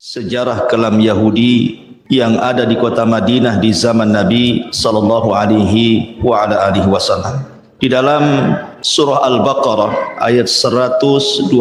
sejarah kelam Yahudi yang ada di kota Madinah di zaman Nabi sallallahu alaihi wasallam. Di dalam surah Al-Baqarah ayat 120,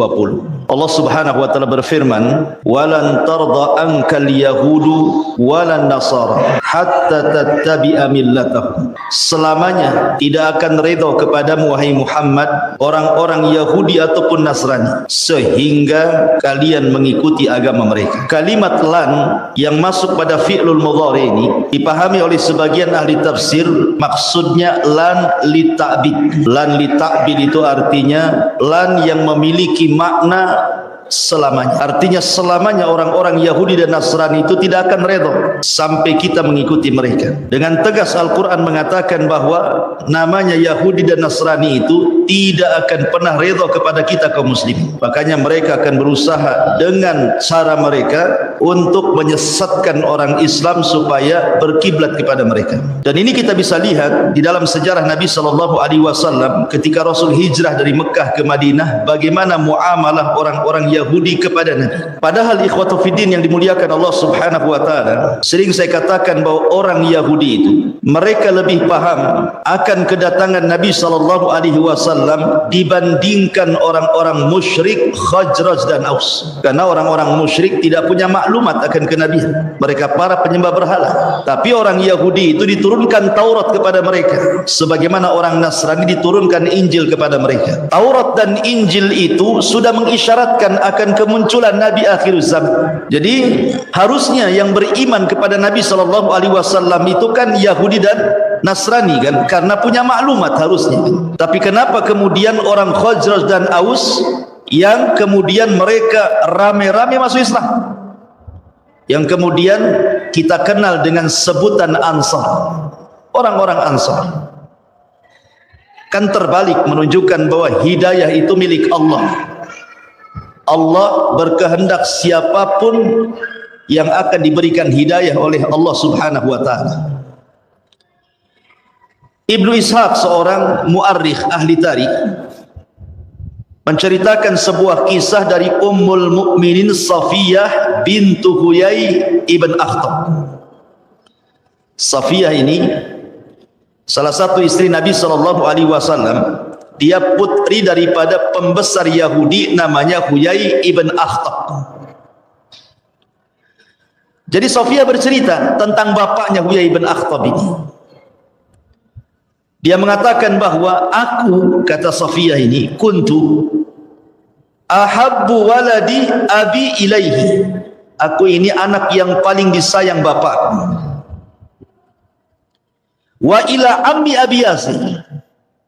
Allah Subhanahu wa taala berfirman, "Walan tarda ankal yahudu walan nasara hatta tattabi'a millatahum." Selamanya tidak akan redha kepadamu wahai Muhammad orang-orang Yahudi ataupun Nasrani sehingga kalian mengikuti agama mereka. Kalimat lan yang masuk pada fi'lul mudhari ini dipahami oleh sebagian ahli tafsir maksudnya lan li ta'bid. Lan li ta'bid itu artinya lan yang memiliki makna selamanya. Artinya selamanya orang-orang Yahudi dan Nasrani itu tidak akan redha sampai kita mengikuti mereka. Dengan tegas Al-Quran mengatakan bahwa namanya Yahudi dan Nasrani itu tidak akan pernah redha kepada kita kaum muslimin. Makanya mereka akan berusaha dengan cara mereka untuk menyesatkan orang Islam supaya berkiblat kepada mereka. Dan ini kita bisa lihat di dalam sejarah Nabi SAW ketika Rasul hijrah dari Mekah ke Madinah, bagaimana muamalah orang-orang Yahudi kepada Nabi. Padahal ikhwatu fiddin yang dimuliakan Allah Subhanahu wa taala, sering saya katakan bahwa orang Yahudi itu mereka lebih paham akan kedatangan Nabi SAW dibandingkan orang-orang musyrik Khazraj dan Aus. Karena orang-orang musyrik tidak punya maklumat akan kenabian. Mereka para penyembah berhala. Tapi orang Yahudi itu diturunkan Taurat kepada mereka, sebagaimana orang Nasrani diturunkan Injil kepada mereka. Taurat dan Injil itu sudah mengisyaratkan akan kemunculan Nabi akhir zaman. Jadi harusnya yang beriman kepada Nabi SAW itu kan Yahudi dan Nasrani kan, karena punya maklumat harusnya. Tapi kenapa kemudian orang Khazraj dan Aus yang kemudian mereka rame-rame masuk Islam, yang kemudian kita kenal dengan sebutan Ansar, orang-orang Ansar, kan terbalik, menunjukkan bahwa hidayah itu milik Allah. Allah berkehendak siapapun yang akan diberikan hidayah oleh Allah Subhanahu wa taala. Ibnu Ishaq, seorang muarrikh ahli tarikh, menceritakan sebuah kisah dari Ummul Mukminin Safiyah bintu Huyai ibn Akhtab. Safiyah ini salah satu istri Nabi SAW. Dia putri daripada pembesar Yahudi namanya Huyai ibn Akhtab. Jadi Safiyah bercerita tentang bapaknya Huyai ibn Akhtab ini. Dia mengatakan bahwa aku, kata Safiyah ini, kuntu ahabbu waladi abi ilaihi. Aku ini anak yang paling disayang bapak. Wa ila ammi abi Yasir.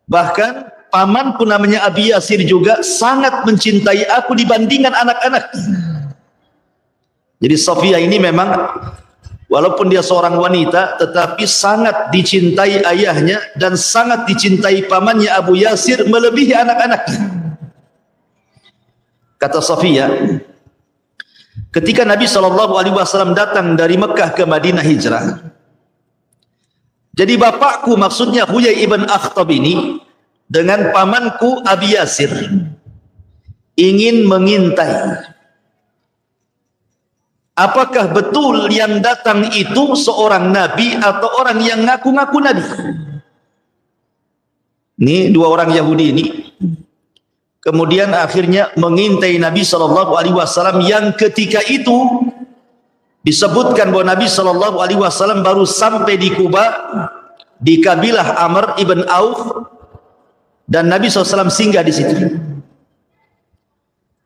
Bahkan pamanku namanya Abi Yasir juga sangat mencintai aku dibandingkan anak-anak. Jadi Safiyah ini memang walaupun dia seorang wanita tetapi sangat dicintai ayahnya dan sangat dicintai pamannya Abu Yasir melebihi anak-anaknya. Kata Safiyah, ketika Nabi SAW datang dari Mekah ke Madinah hijrah, jadi bapakku, maksudnya Huyai ibn Akhtab ini, dengan pamanku Abi Yasir ingin mengintai apakah betul yang datang itu seorang nabi atau orang yang ngaku-ngaku nabi. Ini dua orang Yahudi ini kemudian akhirnya mengintai Nabi SAW yang ketika itu disebutkan bahwa Nabi SAW baru sampai di Kuba, di kabilah Amr ibn Auf, dan Nabi SAW singgah di situ.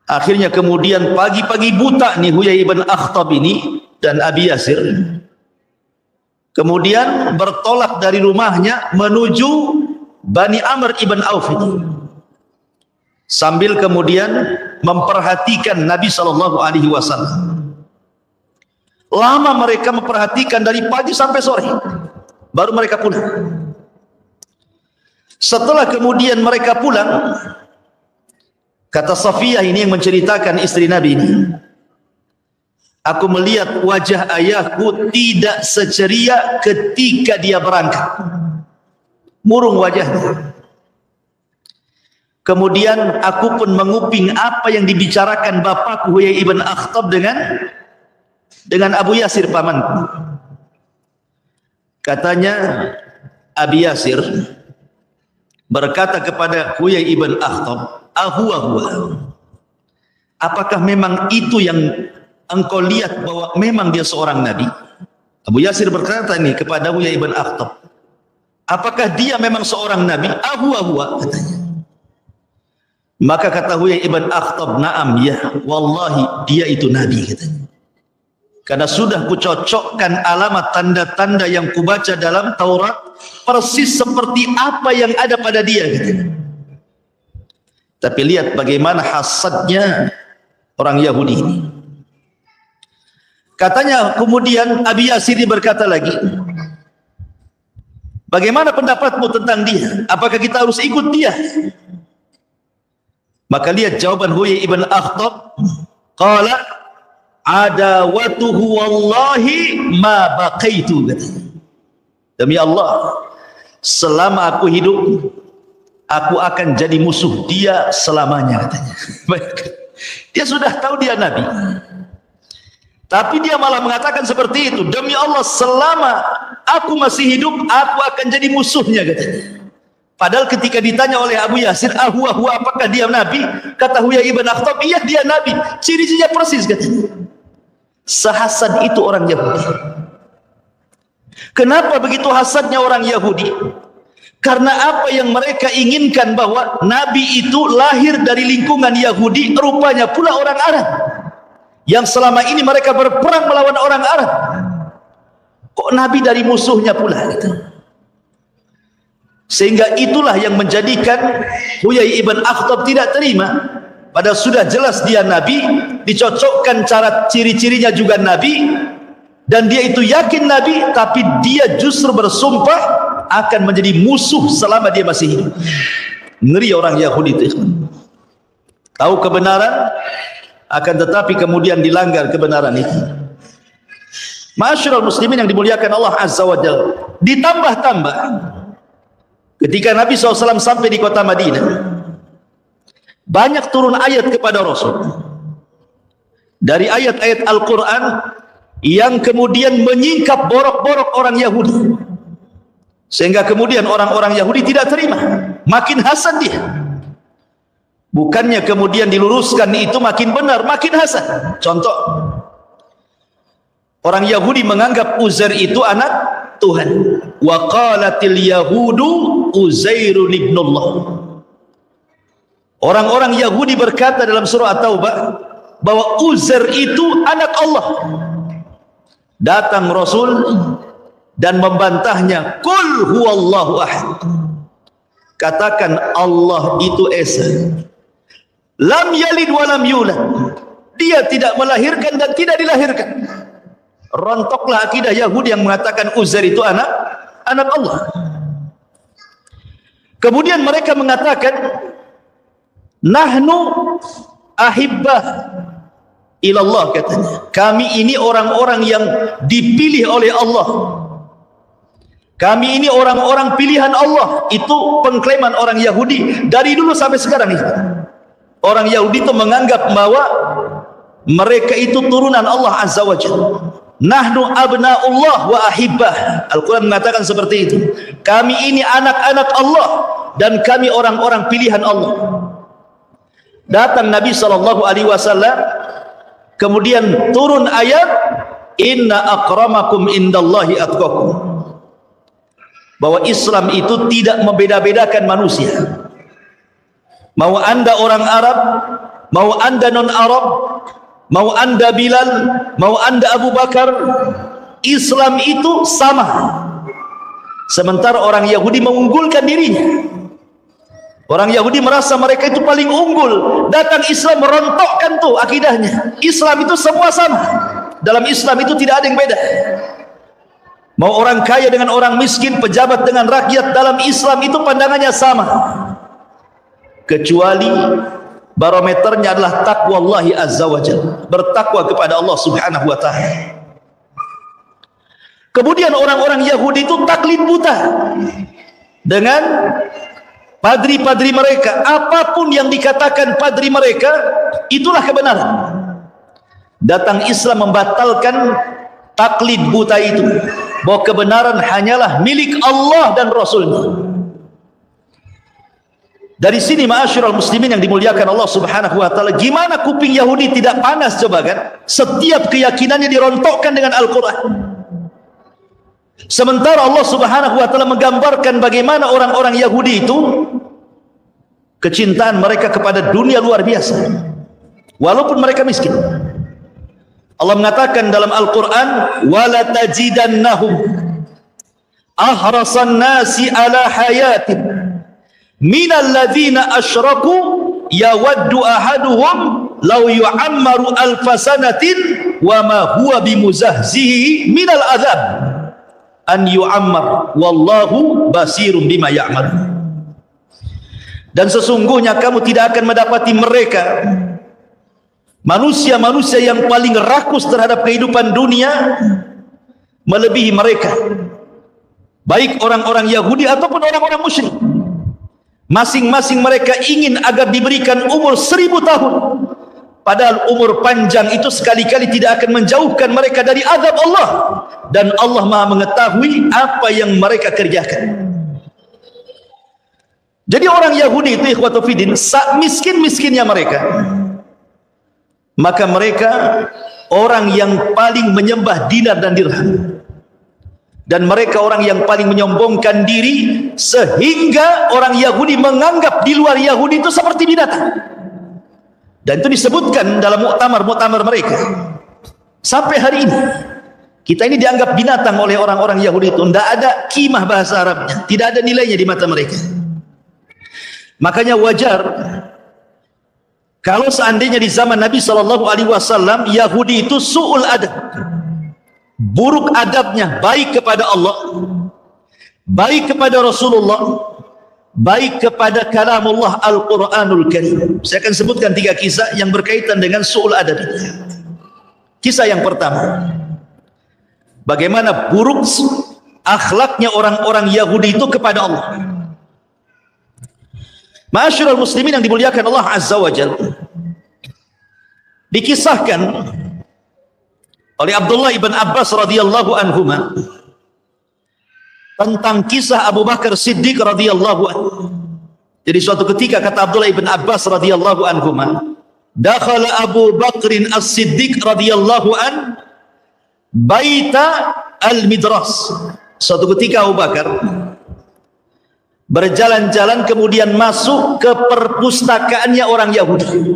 Akhirnya kemudian pagi-pagi buta nih Huyai ibn Akhtab ini dan Abi Yasir kemudian bertolak dari rumahnya menuju Bani Amr ibn Auf ini, sambil kemudian memperhatikan Nabi SAW. Lama mereka memperhatikan dari pagi sampai sore, baru mereka pulang. Setelah kemudian mereka pulang, kata Safiyah ini yang menceritakan istri Nabi ini, aku melihat wajah ayahku tidak seceria ketika dia berangkat. Murung wajahnya. Kemudian aku pun menguping apa yang dibicarakan bapakku Huyai ibn Akhtab dengan dengan Abu Yasir pamanku. Katanya Abi Yasir berkata kepada Huyai ibn Akhtab, "Ahwa huwa. Apakah memang itu yang engkau lihat bahwa memang dia seorang nabi?" Abu Yasir berkata ini kepada Huyai ibn Akhtab, "Apakah dia memang seorang nabi?" "Ahwa huwa," katanya. Maka kata Huyai ibn Akhtab, "Na'am, ya, wallahi dia itu nabi," katanya. Karena sudah kucocokkan alamat tanda-tanda yang kubaca dalam Taurat persis seperti apa yang ada pada dia, katanya. Tapi lihat bagaimana hasadnya orang Yahudi ini. Katanya kemudian Abi Yasir berkata lagi, "Bagaimana pendapatmu tentang dia? Apakah kita harus ikut dia?" Maka lihat jawaban Huyai ibn Akhtab, qala adawatuhu wallahi ma baqaitu, katanya. Demi Allah, selama aku hidup aku akan jadi musuh dia selamanya, katanya. Dia sudah tahu dia nabi, tapi dia malah mengatakan seperti itu. Demi Allah, selama aku masih hidup aku akan jadi musuhnya, katanya. Padahal ketika ditanya oleh Abu Yasir, "Ahwa huwa, apakah dia nabi?" Kata Huyai ibn Akhtab, "Iya, dia nabi." Ciri-cirinya persis, katanya. Sehasad itu orang Yahudi. Kenapa begitu hasadnya orang Yahudi? Karena apa yang mereka inginkan bahwa nabi itu lahir dari lingkungan Yahudi, rupanya pula orang Arab yang selama ini mereka berperang melawan orang Arab. Kok nabi dari musuhnya pula, gitu. Sehingga itulah yang menjadikan Huyai ibn Akhtab tidak terima. Padahal sudah jelas dia nabi, dicocokkan cara ciri-cirinya juga nabi, dan dia itu yakin nabi, tapi dia justru bersumpah akan menjadi musuh selama dia masih hidup. Ngeri orang Yahudi itu. Tahu kebenaran, akan tetapi kemudian dilanggar kebenaran itu. Ma'asyiral muslimin yang dimuliakan Allah Azza wa Jalla. Ditambah-tambah, ketika Nabi SAW sampai di kota Madinah, banyak turun ayat kepada Rasul dari ayat-ayat Al-Quran yang kemudian menyingkap borok-borok orang Yahudi, sehingga kemudian orang-orang Yahudi tidak terima, makin hasad dia. Bukannya kemudian diluruskan itu makin benar, makin hasad. Contoh, orang Yahudi menganggap Uzair itu anak Tuhan. Wa qalatil yahudu Uzairun ibnullah. Orang-orang Yahudi berkata dalam surah At-Taubah bahwa Uzair itu anak Allah. Datang Rasul dan membantahnya, "Qul huwallahu ahad." Katakan Allah itu esa. Lam yalid wa lam yulad. Dia tidak melahirkan dan tidak dilahirkan. Rontoklah akidah Yahudi yang mengatakan Uzair itu anak Allah. Kemudian mereka mengatakan, "Nahnu ahibbah ilallah," katanya. Kami ini orang-orang yang dipilih oleh Allah. Kami ini orang-orang pilihan Allah. Itu pengklaiman orang Yahudi dari dulu sampai sekarang ini. Orang Yahudi itu menganggap bahwa mereka itu turunan Allah Azza wa Jalla. Nahnu abna'ullah wa ahibbah. Al-Quran mengatakan seperti itu. Kami ini anak-anak Allah dan kami orang-orang pilihan Allah. Datang Nabi SAW, kemudian turun ayat, "Inna akramakum indallahi atqakum." Bahwa Islam itu tidak membeda-bedakan manusia. Mau anda orang Arab, mau anda non-Arab, mau anda Bilal, mau anda Abu Bakar, Islam itu sama. Sementara orang Yahudi mengunggulkan dirinya. Orang Yahudi merasa mereka itu paling unggul. Datang Islam merontokkan tuh akidahnya. Islam itu semua sama. Dalam Islam itu tidak ada yang beda. Mau orang kaya dengan orang miskin, pejabat dengan rakyat, dalam Islam itu pandangannya sama. Kecuali barometernya adalah taqwa Allah Azza wa Jalla, bertakwa kepada Allah Subhanahu wa Ta'ala. Kemudian orang-orang Yahudi itu taklid buta dengan padri-padri mereka. Apapun yang dikatakan padri mereka, itulah kebenaran. Datang Islam membatalkan taklid buta itu, bahwa kebenaran hanyalah milik Allah dan Rasulnya. Dari sini ma'asyiral muslimin yang dimuliakan Allah Subhanahu wa taala, gimana kuping Yahudi tidak panas coba kan? Setiap keyakinannya dirontokkan dengan Al-Qur'an. Sementara Allah Subhanahu wa taala menggambarkan bagaimana orang-orang Yahudi itu kecintaan mereka kepada dunia luar biasa, walaupun mereka miskin. Allah mengatakan dalam Al-Quran, wala tajidannahum ahrasan nasi ala hayatin minal ladzina asyraku yawaddu ahaduhum law yu'ammaru alfasanatin wa ma huwa bimuzahzihi minal adzab an yu'ammar wallahu basirun bima ya'mal. Dan sesungguhnya kamu tidak akan mendapati mereka, manusia-manusia yang paling rakus terhadap kehidupan dunia, melebihi mereka, baik orang-orang Yahudi ataupun orang-orang musyrik. Masing-masing mereka ingin agar diberikan umur 1000 tahun, padahal umur panjang itu sekali-kali tidak akan menjauhkan mereka dari azab Allah, dan Allah Maha mengetahui apa yang mereka kerjakan. Jadi orang Yahudi itu ikhwatu fiddin, miskin-miskinnya mereka, maka mereka orang yang paling menyembah dinar dan dirham, dan mereka orang yang paling menyombongkan diri, sehingga orang Yahudi menganggap di luar Yahudi itu seperti binatang. Dan itu disebutkan dalam muktamar-muktamar mereka. Sampai hari ini kita ini dianggap binatang oleh orang-orang Yahudi itu. Tidak ada kimah bahasa Arabnya, tidak ada nilainya di mata mereka. Makanya wajar kalau seandainya di zaman Nabi SAW Yahudi itu su'ul adab, buruk adabnya, baik kepada Allah, baik kepada Rasulullah, baik kepada kalamullah Al-Quranul Karim. Saya akan sebutkan 3 kisah yang berkaitan dengan su'ul adab. Kisah yang pertama, bagaimana buruk akhlaknya orang-orang Yahudi itu kepada Allah. Ma'asyiral muslimin yang dimuliakan Allah Azza wa Jalla, dikisahkan oleh Abdullah ibn Abbas radhiyallahu anhuma tentang kisah Abu Bakar Siddiq radhiyallahu anhu. Jadi suatu ketika kata Abdullah ibn Abbas radhiyallahu anhuma, dakhala Abu Bakrin as-Siddiq radhiyallahu an baita al-midras. Suatu ketika Abu Bakar berjalan-jalan kemudian masuk ke perpustakaannya orang Yahudi.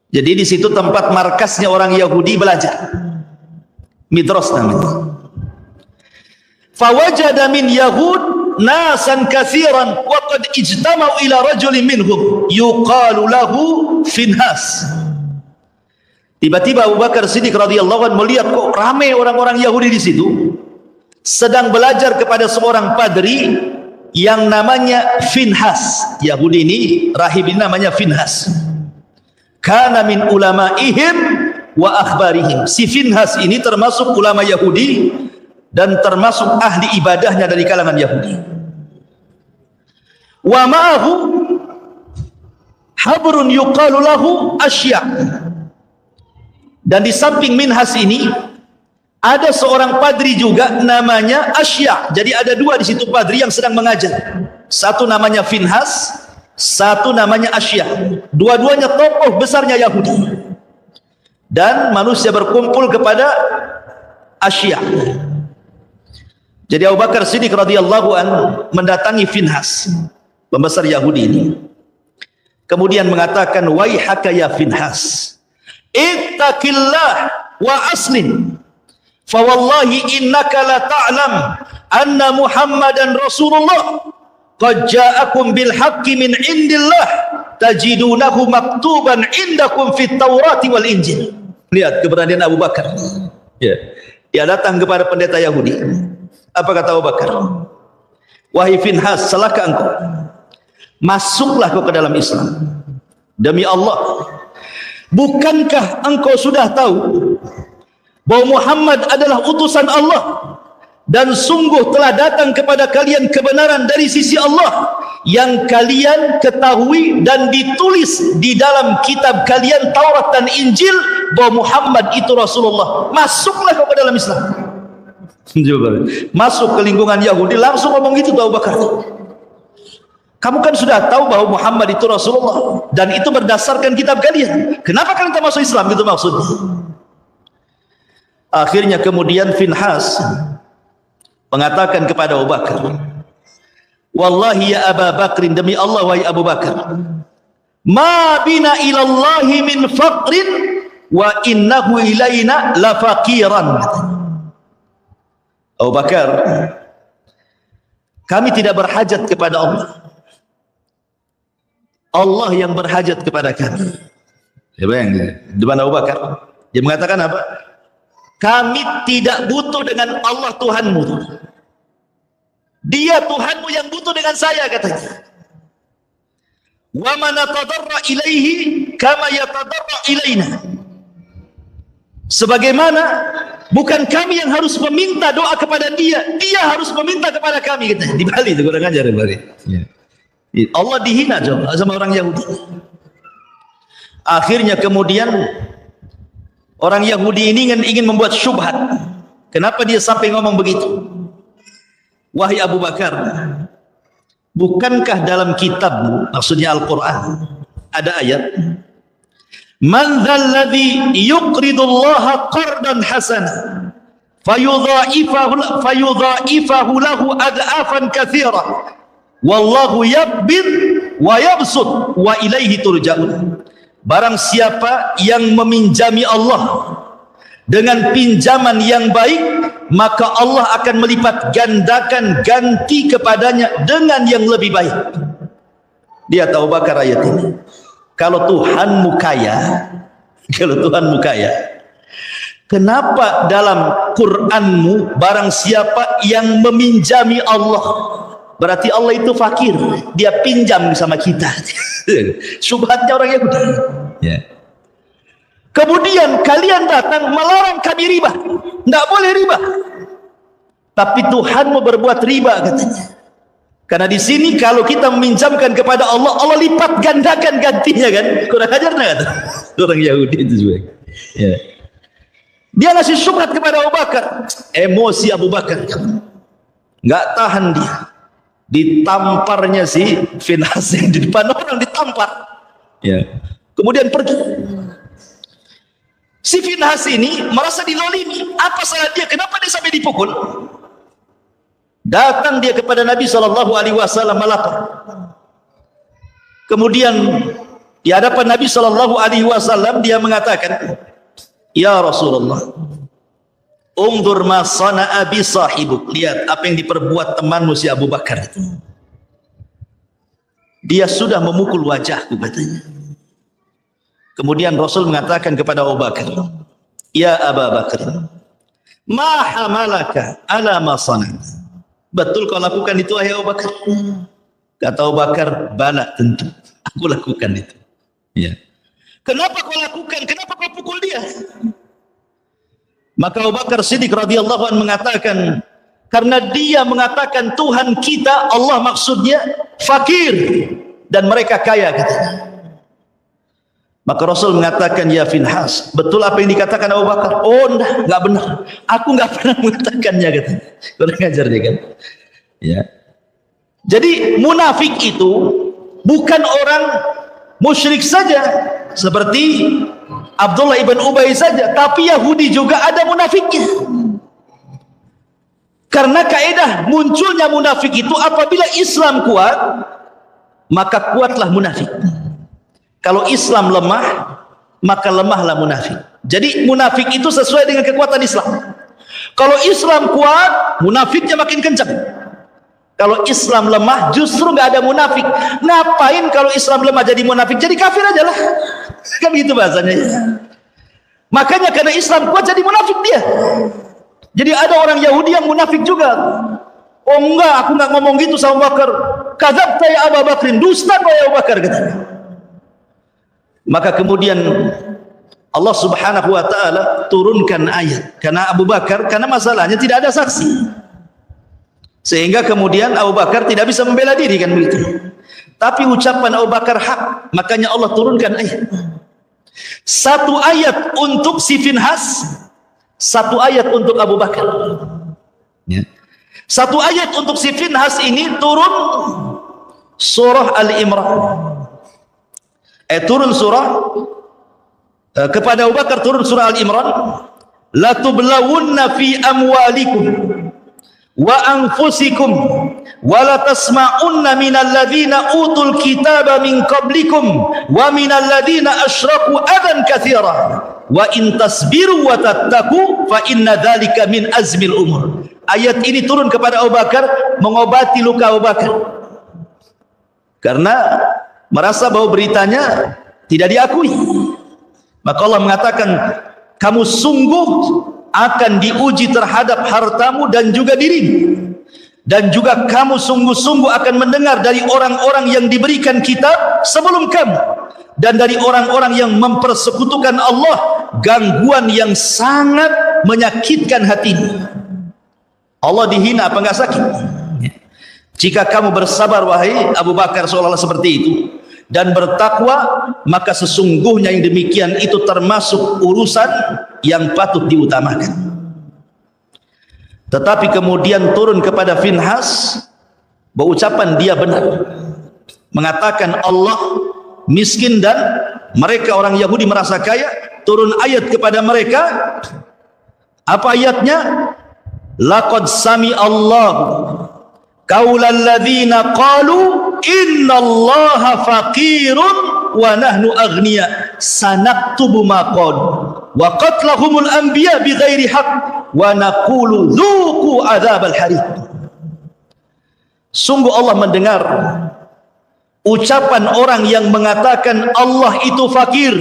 Jadi di situ tempat markasnya orang Yahudi belajar, midras namanya. Fawajada min Yahud nasan katsiran wa qad ijtama'u ila rajulin minhum yuqalu lahu Finhas. Tiba-tiba Abu Bakar Siddiq radhiyallahu anhu melihat kok ramai orang-orang Yahudi di situ, sedang belajar kepada seorang padri yang namanya Finhas. Yahudi ini, rahib ini namanya Finhas. Kana min ulama'ihim wa akhbarihim. Si Finhas ini termasuk ulama Yahudi dan termasuk ahli ibadahnya dari kalangan Yahudi. Wa ma'ahu habrun yuqalu lahu Asya. Dan di samping Minhas ini ada seorang padri juga namanya Asya. Jadi ada 2 di situ padri yang sedang mengajar. Satu namanya Finhas, satu namanya Asya. Dua-duanya tokoh besarnya Yahudi. Dan manusia berkumpul kepada Asya. Jadi Abu Bakar Siddiq radhiyallahu anhu mendatangi Finhas, pembesar Yahudi ini. Kemudian mengatakan, waihaka ya Finhas, ittaqillah wa aslin. Fawallahi innaka la ta'lam anna Muhammadan Rasulullah qad ja'akum bil haqqi min indillah tajidunahu maktuban indakum fit Taurati wal Injil. Lihat keberanian Abu Bakar. Ya. Dia datang kepada pendeta Yahudi. Apa kata Abu Bakar? Wahai Finhas, salahkah engkau? Masuklah kau ke dalam Islam. Demi Allah, bukankah engkau sudah tahu bahwa Muhammad adalah utusan Allah, dan sungguh telah datang kepada kalian kebenaran dari sisi Allah, yang kalian ketahui dan ditulis di dalam kitab kalian Taurat dan Injil bahwa Muhammad itu Rasulullah. Masuklah kau ke dalam Islam. Masuk ke lingkungan Yahudi langsung ngomong gitu Abu Bakar. Kamu kan sudah tahu bahwa Muhammad itu Rasulullah dan itu berdasarkan kitab kalian. Kenapa kalian tak masuk Islam? Itu maksudnya. Akhirnya kemudian Finhas mengatakan kepada Abu Bakar, wallahi ya Abu Bakrin, demi Allah wahai Abu Bakar, ma bina ilallahi min faqrin wa innahu ilaina lafaqiran. Abu Bakar, kami tidak berhajat kepada Allah, Allah yang berhajat kepada kami. Ya bayang, di mana Abu Bakar? Dia mengatakan apa? Kami tidak butuh dengan Allah Tuhanmu. Dia Tuhanmu yang butuh dengan saya, katanya. Wa man tadarra ilaihi kama yatadarra ilaina. Sebagaimana bukan kami yang harus meminta doa kepada dia, dia harus meminta kepada kami, katanya. Di Bali itu kurang ajar di Bali. Ya. Allah dihina sama orang Yahudi. Akhirnya kemudian orang Yahudi ini ingin membuat syubhat. Kenapa dia sampai ngomong begitu? Wahai Abu Bakar, bukankah dalam kitabmu, maksudnya Al-Quran, ada ayat, man dzalladzi yuqridullaha qardan hasana fayudha'ifahu lahu ad'afan katsira wallahu yaqbid wa yabsut wa ilaihi turja'un. Barang siapa yang meminjami Allah dengan pinjaman yang baik, maka Allah akan melipat gandakan ganti kepadanya dengan yang lebih baik. Dia tahu bakar ayat ini. Kalau Tuhanmu kaya, kenapa dalam Qur'anmu barang siapa yang meminjami Allah, berarti Allah itu fakir, dia pinjam sama kita. Syubhatnya orang Yahudi. Ya. Kemudian kalian datang melarang kami riba. Tidak boleh riba. Tapi Tuhanmu berbuat riba, katanya. Karena di sini kalau kita meminjamkan kepada Allah, Allah lipat gandakan gantinya, kan? Kurang ajar nggak? Orang Yahudi itu juga. Ya. Dia ngasih syubhat kepada Abu Bakar. Emosi Abu Bakar. Nggak tahan dia. Ditamparnya si Finhas yang di depan orang, ditampar. Ya. Kemudian pergi. Si Finhas ini merasa dilolimi. Apa salah dia? Kenapa dia sampai dipukul? Datang dia kepada Nabi SAW melapor. Kemudian di hadapan Nabi SAW dia mengatakan, ya Rasulullah, unzur ma sana'a bi sahibuk. Lihat apa yang diperbuat temanmu si Abu Bakar itu. Dia sudah memukul wajahku, katanya. Kemudian Rasul mengatakan kepada Abu Bakar, ya Abu Bakar, ma hamalaka ala ma sana'ta. Betul kau lakukan itu, wahai Abu Bakar? Kata Abu Bakar, bala, tentu aku lakukan itu. Ya. Kenapa kau lakukan? Kenapa kau pukul dia? Maka Abu Bakar Siddiq radhiyallahu anhu mengatakan, karena dia mengatakan Tuhan kita, Allah maksudnya fakir dan mereka kaya, katanya. Maka Rasul mengatakan, ya Finhas, betul apa yang dikatakan Abu Bakar? Oh enggak benar, aku enggak pernah mengatakannya, katanya. Kurang ajar dia, kan? Ya. Jadi munafik itu bukan orang musyrik saja seperti Abdullah ibn Ubay saja, tapi Yahudi juga ada munafiknya. Karena kaidah munculnya munafik itu apabila Islam kuat, maka kuatlah munafik. Kalau Islam lemah, maka lemahlah munafik. Jadi munafik itu sesuai dengan kekuatan Islam. Kalau Islam kuat, munafiknya makin kencang. Kalau Islam lemah, justru nggak ada munafik. Ngapain kalau Islam lemah jadi munafik? Jadi kafir aja lah. Kan gitu bahasanya. Makanya karena Islam kuat jadi munafik dia. Jadi ada orang Yahudi yang munafik juga. Oh enggak, aku nggak ngomong gitu sama Bakar. Kadzabta ya Abu Bakrin, dusta kau ya Abu Bakar, katanya. Maka kemudian Allah Subhanahu wa taala turunkan ayat karena Abu Bakar, karena masalahnya tidak ada saksi. Sehingga kemudian Abu Bakar tidak bisa membela diri kan begitu. Tapi ucapan Abu Bakar hak, makanya Allah turunkan ayat. Satu ayat untuk si Finhas, satu ayat untuk Abu Bakar. Ya. Satu ayat untuk si Finhas ini turun surah Al-Imran. Turun surah kepada Abu Bakar turun surah Al-Imran. La tublawunna fi amwalikum wa anfusikum wa la tasma'unna minal ladzina utul kitaba min qablikum wa minal ladzina asyraku adan katsira wa in tasbiru wa tattaqu fa inna dzalika min azmil umur. Ayat ini turun kepada Abu Bakar mengobati luka Abu Bakar karena merasa bahwa beritanya tidak diakui. Maka Allah mengatakan, kamu sungguh akan diuji terhadap hartamu dan juga dirimu, dan juga kamu sungguh-sungguh akan mendengar dari orang-orang yang diberikan kitab sebelum kamu, dan dari orang-orang yang mempersekutukan Allah gangguan yang sangat menyakitkan hatimu. Allah dihina apa enggak sakit? Jika kamu bersabar wahai Abu Bakar seolah-olah seperti itu dan bertakwa, maka sesungguhnya yang demikian itu termasuk urusan yang patut diutamakan. Tetapi kemudian turun kepada Finhas, berucapan dia benar, mengatakan Allah miskin dan mereka orang Yahudi merasa kaya. Turun ayat kepada mereka, apa ayatnya? Laqad sami Allah qaulal ladzina qalu innallaha faqirun wa nahnu aghniya sanaktubu ma qalu wa qatlahumul anbiya bighairi haqq wa naqulu dzuqu adzabal hariq. Sungguh Allah mendengar ucapan orang yang mengatakan Allah itu fakir,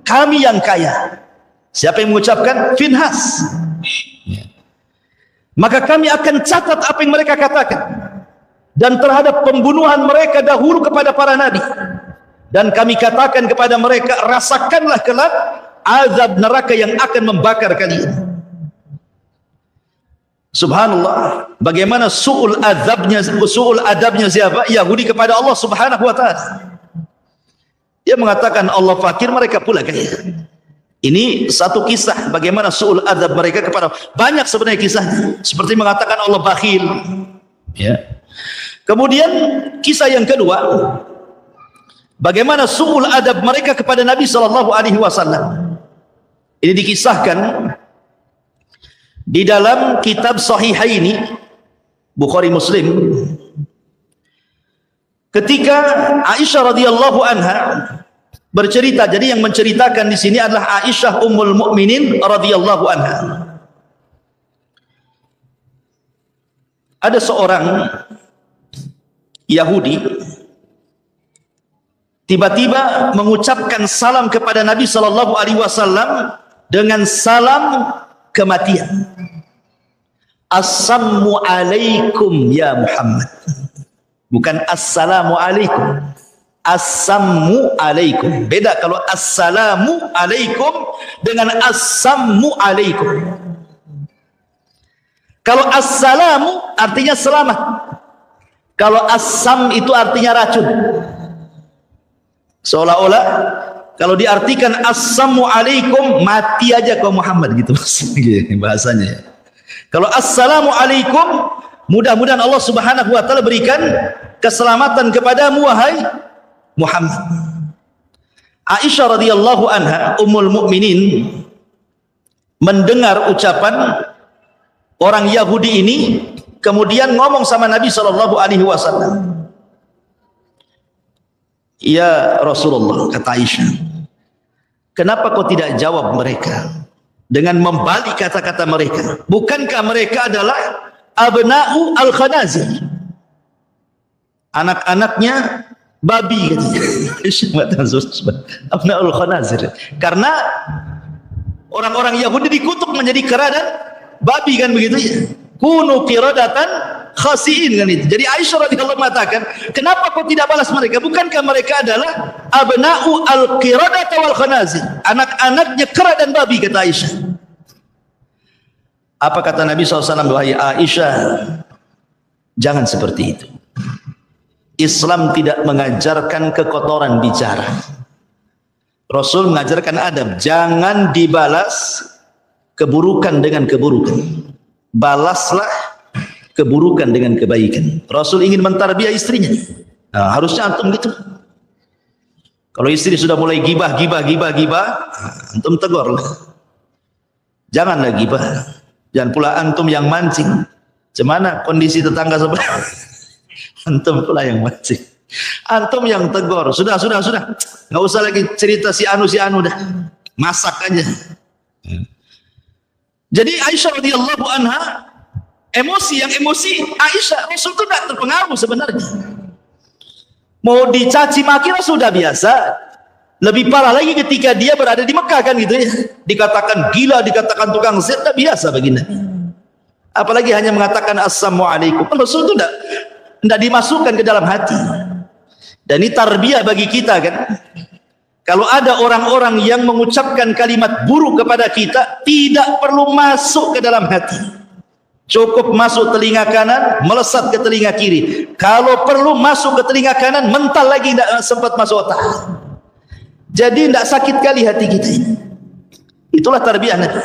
kami yang kaya. Siapa yang mengucapkan? Finhas. Maka kami akan catat apa yang mereka katakan, dan terhadap pembunuhan mereka dahulu kepada para nabi, dan kami katakan kepada mereka, rasakanlah kelak azab neraka yang akan membakar kalian. Subhanallah, bagaimana su'ul adabnya siapa? Yahudi kepada Allah subhanahu wa ta'ala. Dia mengatakan Allah fakir, mereka pula kaya. Ini satu kisah bagaimana su'ul adab mereka kepada, banyak sebenarnya kisahnya, seperti mengatakan Allah bakhil, ya. Kemudian kisah yang kedua, bagaimana su'ul adab mereka kepada Nabi SAW. Ini dikisahkan di dalam kitab Sahihaini, Bukhari Muslim, ketika Aisyah radhiyallahu anha bercerita. Jadi yang menceritakan di sini adalah Aisyah Ummul Mukminin radhiyallahu anha. Ada seorang Yahudi tiba-tiba mengucapkan salam kepada Nabi sallallahu alaihi wasallam dengan salam kematian. Assalamu alaikum ya Muhammad. Bukan assalamu alaikum. Assamu alaikum. Beda kalau assalamu alaikum dengan assamu alaikum. Kalau assalamu artinya selamat. Kalau assam itu artinya racun. Seolah-olah kalau diartikan assamu alaikum, mati aja kau Muhammad gitu bahasanya. Kalau assalamu alaikum, mudah-mudahan Allah subhanahu wa ta'ala berikan keselamatan kepadamu wahai Muhammad. Aisyah radhiyallahu anha Ummul Mukminin mendengar ucapan orang Yahudi ini, kemudian ngomong sama Nabi sallallahu alaihi wasallam. Ya Rasulullah, kata Aisyah, kenapa kau tidak jawab mereka dengan membalik kata-kata mereka? Bukankah mereka adalah abna'u al-khanazir, anak-anaknya babi katanya. Abna'ul khanazir. Karena orang-orang Yahudi dikutuk menjadi kera dan babi kan begitu ya. Kunu qiradatan khasiin kan itu. Jadi Aisyah radhiyallahu mengatakan, kenapa kau tidak balas mereka? Bukankah mereka adalah abna'u al-qiradata wal khanazir, anak-anaknya kera dan babi, kata Aisyah. Apa kata Nabi SAW? Wahai Aisyah, Jangan seperti itu. Islam tidak mengajarkan kekotoran bicara. Rasul mengajarkan adab. Jangan dibalas keburukan dengan keburukan. Balaslah keburukan dengan kebaikan. Rasul ingin mentarbiah istrinya. Nah, harusnya antum gitu. Kalau istri sudah mulai gibah, antum tegur lah. Janganlah gibah. Jangan pula antum yang mancing. Cemana kondisi tetangga sebelah? Antum pula yang mancing. Antum yang tegur. Sudah. Nggak usah lagi cerita si anu dah. Masak aja. Jadi Aisyah radhiyallahu anha emosi Aisyah, Rasul itu tidak terpengaruh sebenarnya. Mau dicaci maki sudah biasa. Lebih parah lagi ketika dia berada di Mekah kan gitu ya. Dikatakan gila, dikatakan tukang zina, biasa bagi Nabi. Apalagi hanya mengatakan assalamualaikum. Rasul itu tidak dimasukkan ke dalam hati. Dan ini tarbiyah bagi kita kan. Kalau ada orang-orang yang mengucapkan kalimat buruk kepada kita, tidak perlu masuk ke dalam hati. Cukup masuk telinga kanan, melesat ke telinga kiri. Kalau perlu masuk ke telinga kanan, mental lagi tidak sempat masuk otak. Jadi tidak sakit kali hati kita ini. Itulah tarbiyah Nabi.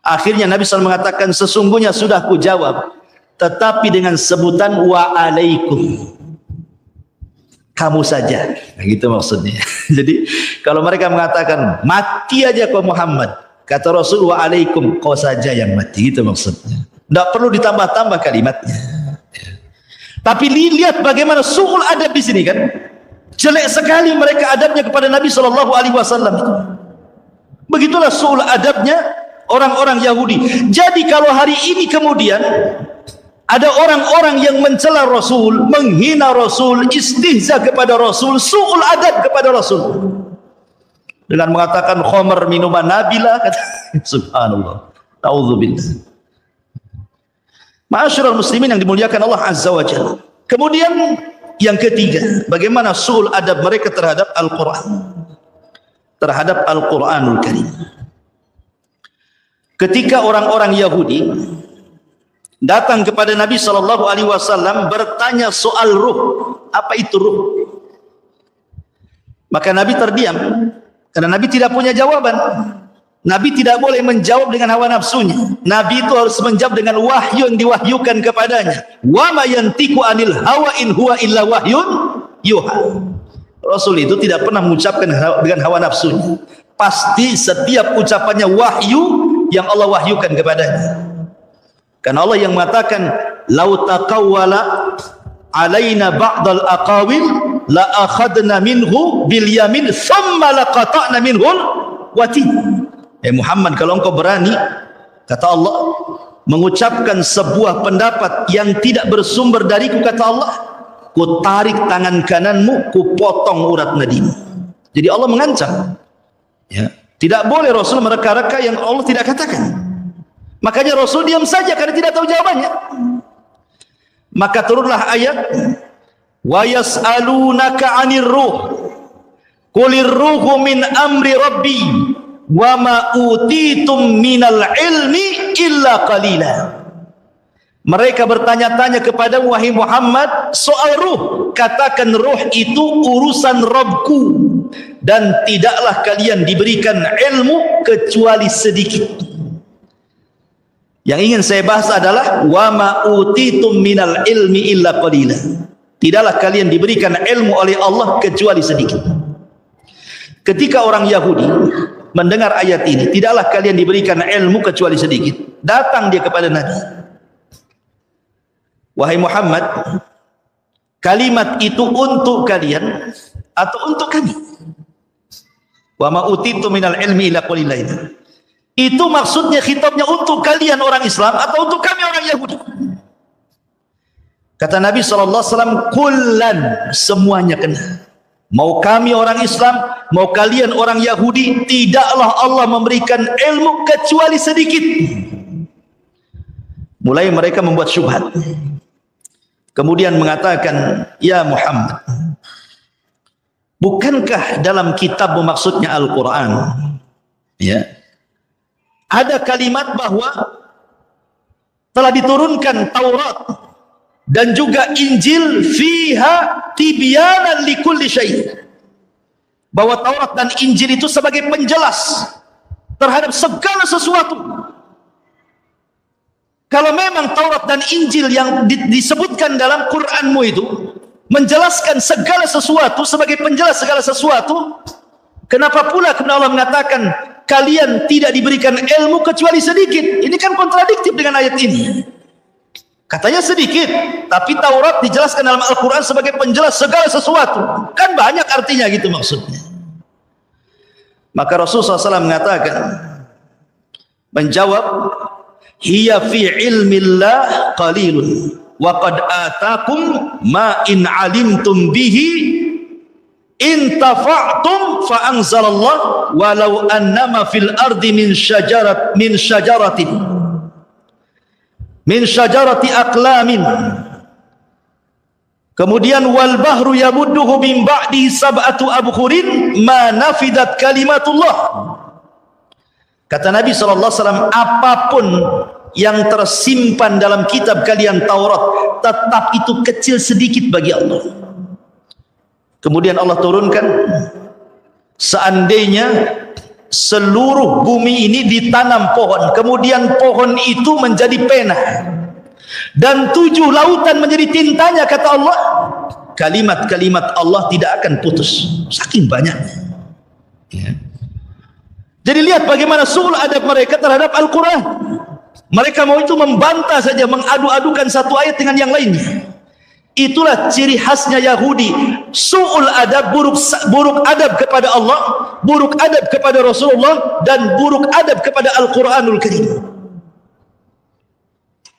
Akhirnya Nabi SAW mengatakan, sesungguhnya sudah ku jawab, tetapi dengan sebutan wa'alaikum. Kamu saja. Nah, gitu maksudnya. Jadi kalau mereka mengatakan mati aja kau Muhammad, kata Rasul wa'alaikum, kau saja yang mati. Gitu maksudnya. Tidak perlu ditambah-tambah kalimatnya. Tapi lihat bagaimana su'ul adab di sini kan. Jelek sekali mereka adabnya kepada Nabi SAW. Begitulah su'ul adabnya orang-orang Yahudi. Jadi kalau hari ini kemudian ada orang-orang yang mencela Rasul, menghina Rasul, istihza kepada Rasul, su'ul adab kepada Rasul, dengan mengatakan khamar minuman nabilah, subhanallah, ta'udzubillah. Ma'asyiral muslimin yang dimuliakan Allah Azza wa Jalla. Kemudian yang ketiga, bagaimana su'ul adab mereka terhadap Al-Quran, terhadap Al-Quranul Karim. Ketika orang-orang Yahudi datang kepada Nabi SAW bertanya soal ruh, apa itu ruh? Maka Nabi terdiam karena Nabi tidak punya jawaban. Nabi tidak boleh menjawab dengan hawa nafsunya. Nabi itu harus menjawab dengan wahyu yang diwahyukan kepadanya. Wa ma yantiqu anil hawa in huwa illa wahyun yuha. Rasul itu tidak pernah mengucapkan dengan hawa nafsunya. Pasti setiap ucapannya wahyu yang Allah wahyukan kepadanya. Karena Allah yang mengatakan, "Lau taqawwala alaina ba'dal aqawil la akhadna minhu bil yamin thumma laqata'na minhul watin." Muhammad, kalau engkau berani, kata Allah, mengucapkan sebuah pendapat yang tidak bersumber dariku, kata Allah, ku tarik tangan kananmu, ku potong urat nadimu. Jadi Allah mengancam, ya, tidak boleh Rasul mereka-reka yang Allah tidak katakan. Makanya Rasul diam saja karena tidak tahu jawabannya. Maka turunlah ayat, wa yas'alunaka 'anir ruh qulir ruhu min amri rabbi wa ma utitum minal ilmi illa qalila. Mereka bertanya-tanya kepada wahai Muhammad soal ruh. Katakan ruh itu urusan Rabbku dan tidaklah kalian diberikan ilmu kecuali sedikit. Yang ingin saya bahas adalah wa ma utitum minal ilmi illa qalila. Tidaklah kalian diberikan ilmu oleh Allah kecuali sedikit. Ketika orang Yahudi mendengar ayat ini, tidaklah kalian diberikan ilmu kecuali sedikit, datang dia kepada Nabi, wahai Muhammad, kalimat itu untuk kalian atau untuk kami? Wa ma utitum minal ilmi illa qalila. Itu maksudnya khitabnya untuk kalian orang Islam atau untuk kami orang Yahudi? Kata Nabi SAW, kullan, semuanya kena. Mau kami orang Islam, mau kalian orang Yahudi, tidaklah Allah memberikan ilmu kecuali sedikit. Mulai mereka membuat syubhat. Kemudian mengatakan, ya Muhammad, bukankah dalam kitab maksudnya Al-Quran, ya, ada kalimat bahwa telah diturunkan Taurat dan juga Injil fiha tibyanan likulli syai', bahwa Taurat dan Injil itu sebagai penjelas terhadap segala sesuatu. Kalau memang Taurat dan Injil yang disebutkan dalam Qur'anmu itu menjelaskan segala sesuatu sebagai penjelas segala sesuatu, kenapa pula kemudian Allah mengatakan kalian tidak diberikan ilmu kecuali sedikit? Ini kan kontradiktif dengan ayat ini. Katanya sedikit, tapi Taurat dijelaskan dalam Al-Quran sebagai penjelas segala sesuatu. Kan banyak artinya gitu maksudnya. Maka Rasulullah SAW mengatakan, menjawab, hiya fi ilmillah qalilun wa qad atakum ma in alimtum bihi in tafa'tum fa anzalallah walau annama fil ardi min syajarati aqlamin. Kemudian wal bahru yamudduhu min ba'di sab'atu abhurin ma nafidat kalimatullah. Kata Nabi SAW, apapun yang tersimpan dalam kitab kalian Taurat tetap itu kecil sedikit bagi Allah. Kemudian Allah turunkan, seandainya seluruh bumi ini ditanam pohon, kemudian pohon itu menjadi pena dan 7 lautan menjadi tintanya, kata Allah, kalimat-kalimat Allah tidak akan putus, saking banyaknya. Ya. Jadi lihat bagaimana su'ul adab mereka terhadap Al-Quran. Mereka mau itu membantah saja, mengadu-adukan satu ayat dengan yang lainnya. Itulah ciri khasnya Yahudi, su'ul adab, buruk adab kepada Allah, buruk adab kepada Rasulullah, dan buruk adab kepada Al-Quranul Karim.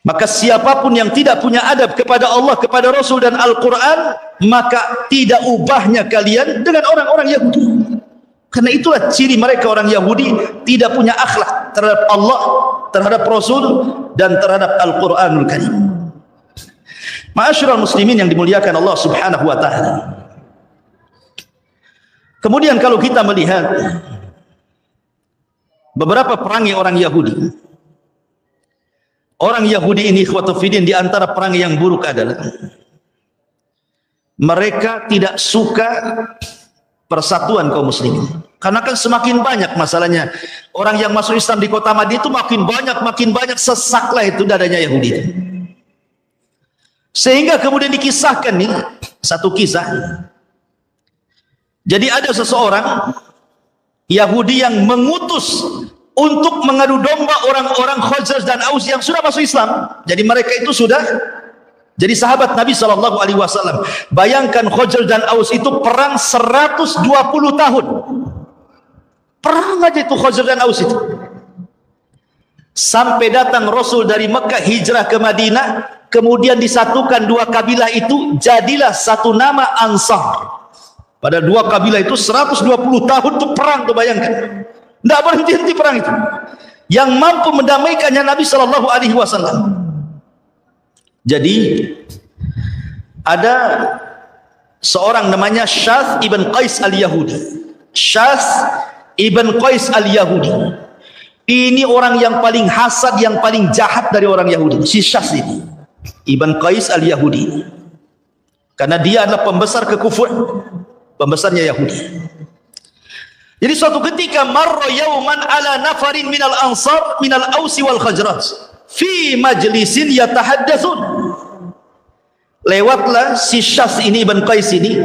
Maka siapapun yang tidak punya adab kepada Allah, kepada Rasul dan Al-Quran, maka tidak ubahnya kalian dengan orang-orang Yahudi. Karena itulah ciri mereka orang Yahudi, tidak punya akhlak terhadap Allah, terhadap Rasul, dan terhadap Al-Quranul Karim. Ma'asyiral muslimin yang dimuliakan Allah Subhanahu wa ta'ala. Kemudian kalau kita melihat beberapa perangai orang Yahudi, orang Yahudi ini ikhwatu fiddin, di antara perangai yang buruk adalah mereka tidak suka persatuan kaum muslimin. Karena kan semakin banyak masalahnya orang yang masuk Islam di kota Madinah itu makin banyak, sesaklah itu dadanya Yahudi itu. Sehingga kemudian dikisahkan nih satu kisah. Jadi ada seseorang Yahudi yang mengutus untuk mengadu domba orang-orang Khazraj dan Aus yang sudah masuk Islam. Jadi mereka itu sudah jadi sahabat Nabi SAW. Bayangkan Khazraj dan Aus itu perang 120 tahun. Perang aja itu Khazraj dan Aus itu. Sampai datang Rasul dari Mekah hijrah ke Madinah, kemudian disatukan 2 kabilah itu, jadilah satu nama Ansar. Pada 2 kabilah itu 120 tahun itu perang, tuh bayangkan. Tidak berhenti-henti perang itu. Yang mampu mendamaikannya Nabi SAW. Jadi ada seorang namanya Syath ibn Qais al-Yahudi. Syath ibn Qais al-Yahudi. Ini orang yang paling hasad, yang paling jahat dari orang Yahudi, si Syath ini, Ibn Qais al-Yahudi. Karena dia adalah pembesar kekufuran, pembesarnya Yahudi. Jadi suatu ketika marra yauman ala nafarin minal ansar minal ausi wal khazraj fi majlisin yatahaddatsun. Lewatlah si Syath ini, Ibn Qais ini,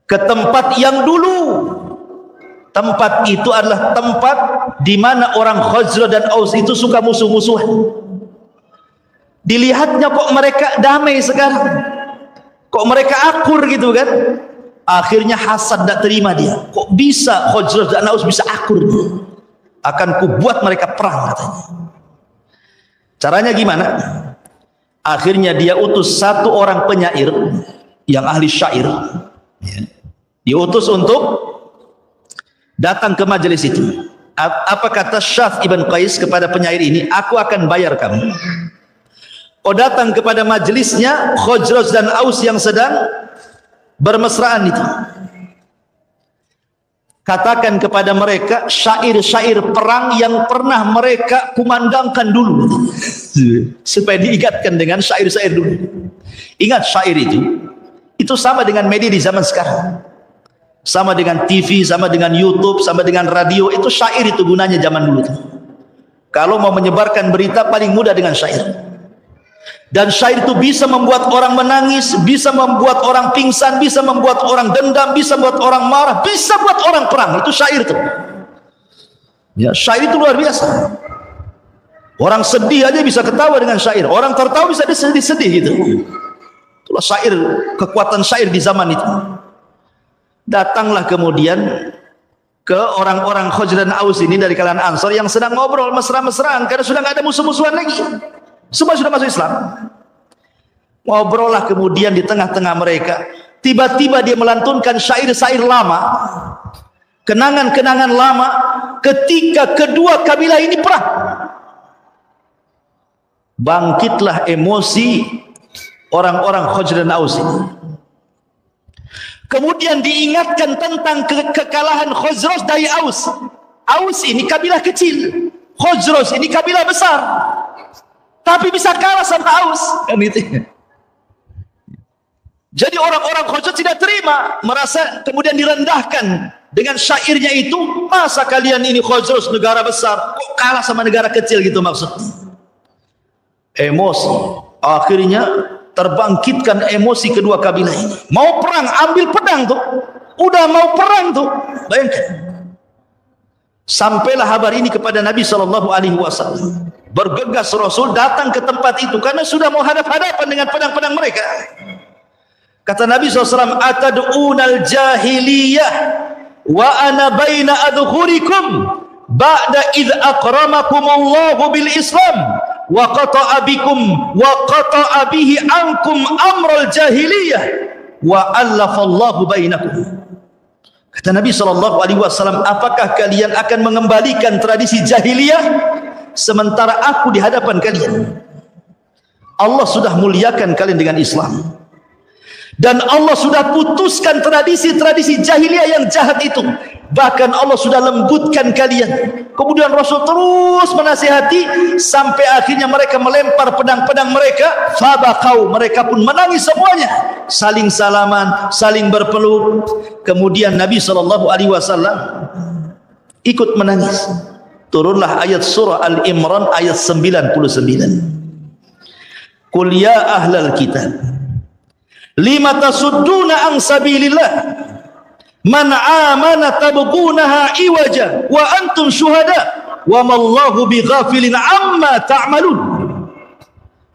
ke tempat yang dulu, tempat itu adalah tempat di mana orang Khazraj dan Aus itu suka musuh-musuhan. Dilihatnya kok mereka damai sekarang, kok mereka akur gitu kan. Akhirnya hasad, tidak terima dia. Kok bisa Khazraj dan Aus bisa akur? Akan kubuat mereka perang, katanya. Caranya gimana? Akhirnya dia utus satu orang penyair yang ahli syair, diutus untuk datang ke majelis itu. Apa kata Syath ibn Qais kepada penyair ini? Aku akan bayar kamu. Oh, datang kepada majelisnya Khazraj dan Aus yang sedang bermesraan itu. katakan kepada mereka syair-syair perang yang pernah mereka kumandangkan dulu, supaya diingatkan dengan syair-syair dulu. Ingat, syair itu sama dengan media di zaman sekarang, sama dengan TV, sama dengan YouTube, sama dengan radio. Itu syair itu gunanya zaman dulu tuh. Kalau mau menyebarkan berita paling mudah dengan syair. Dan syair itu bisa membuat orang menangis, bisa membuat orang pingsan, bisa membuat orang dendam, bisa membuat orang marah, bisa buat orang perang. Itu syair itu. Ya, syair itu luar biasa. Orang sedih aja bisa ketawa dengan syair. Orang tertawa bisa sedih-sedih gitu. Itulah syair, kekuatan syair di zaman itu. Datanglah kemudian ke orang-orang Khazraj dan Aus ini dari kalangan Ansar yang sedang ngobrol mesra-mesraan karena sudah nggak ada musuh-musuhan lagi. Semua sudah masuk Islam. Ngobrol lah kemudian di tengah-tengah mereka. Tiba-tiba dia melantunkan syair-syair lama, kenangan-kenangan lama ketika kedua kabilah ini perang. Bangkitlah emosi orang-orang Khazraj dan Aus ini. Kemudian diingatkan tentang kekalahan Khazraj dari Aus. Aus ini kabilah kecil, Khazraj ini kabilah besar, tapi bisa kalah sama Aus. Kan itu. Jadi orang-orang Khazraj tidak terima, merasa kemudian direndahkan dengan syairnya itu. Masa kalian ini Khazraj negara besar kok kalah sama negara kecil gitu maksudnya. Emosi, akhirnya terbangkitkan emosi kedua kabilah ini. Mau perang, ambil pedang tuh. Udah mau perang tuh. Bayangkan. Sampailah kabar ini kepada Nabi SAW. Bergegas Rasul datang ke tempat itu karena sudah mau hadap-hadapan dengan pedang-pedang mereka. Kata Nabi SAW, atad'unal jahiliyah wa ana baina adhurikum ba'da idh akramakumullahu bil Islam wa qata'a bikum wa qata'a bihi ankum amral jahiliyah wa allafallahu bainakum. Kata Nabi SAW, apakah kalian akan mengembalikan tradisi jahiliyah sementara aku di hadapan kalian? Allah sudah muliakan kalian dengan Islam, dan Allah sudah putuskan tradisi-tradisi jahiliyah yang jahat itu. Bahkan Allah sudah lembutkan kalian. Kemudian Rasul terus menasihati sampai akhirnya mereka melempar pedang-pedang mereka. Fabaqau, mereka pun menangis semuanya, saling salaman, saling berpeluk. Kemudian Nabi SAW ikut menangis. Turunlah ayat surah Al-Imran ayat 99. Qul ya ahlal kitab lima tasudduna an sabilillah man amana tabqunaha iwaja wa antum syuhada wa mallahu bighafilin amma ta'malun.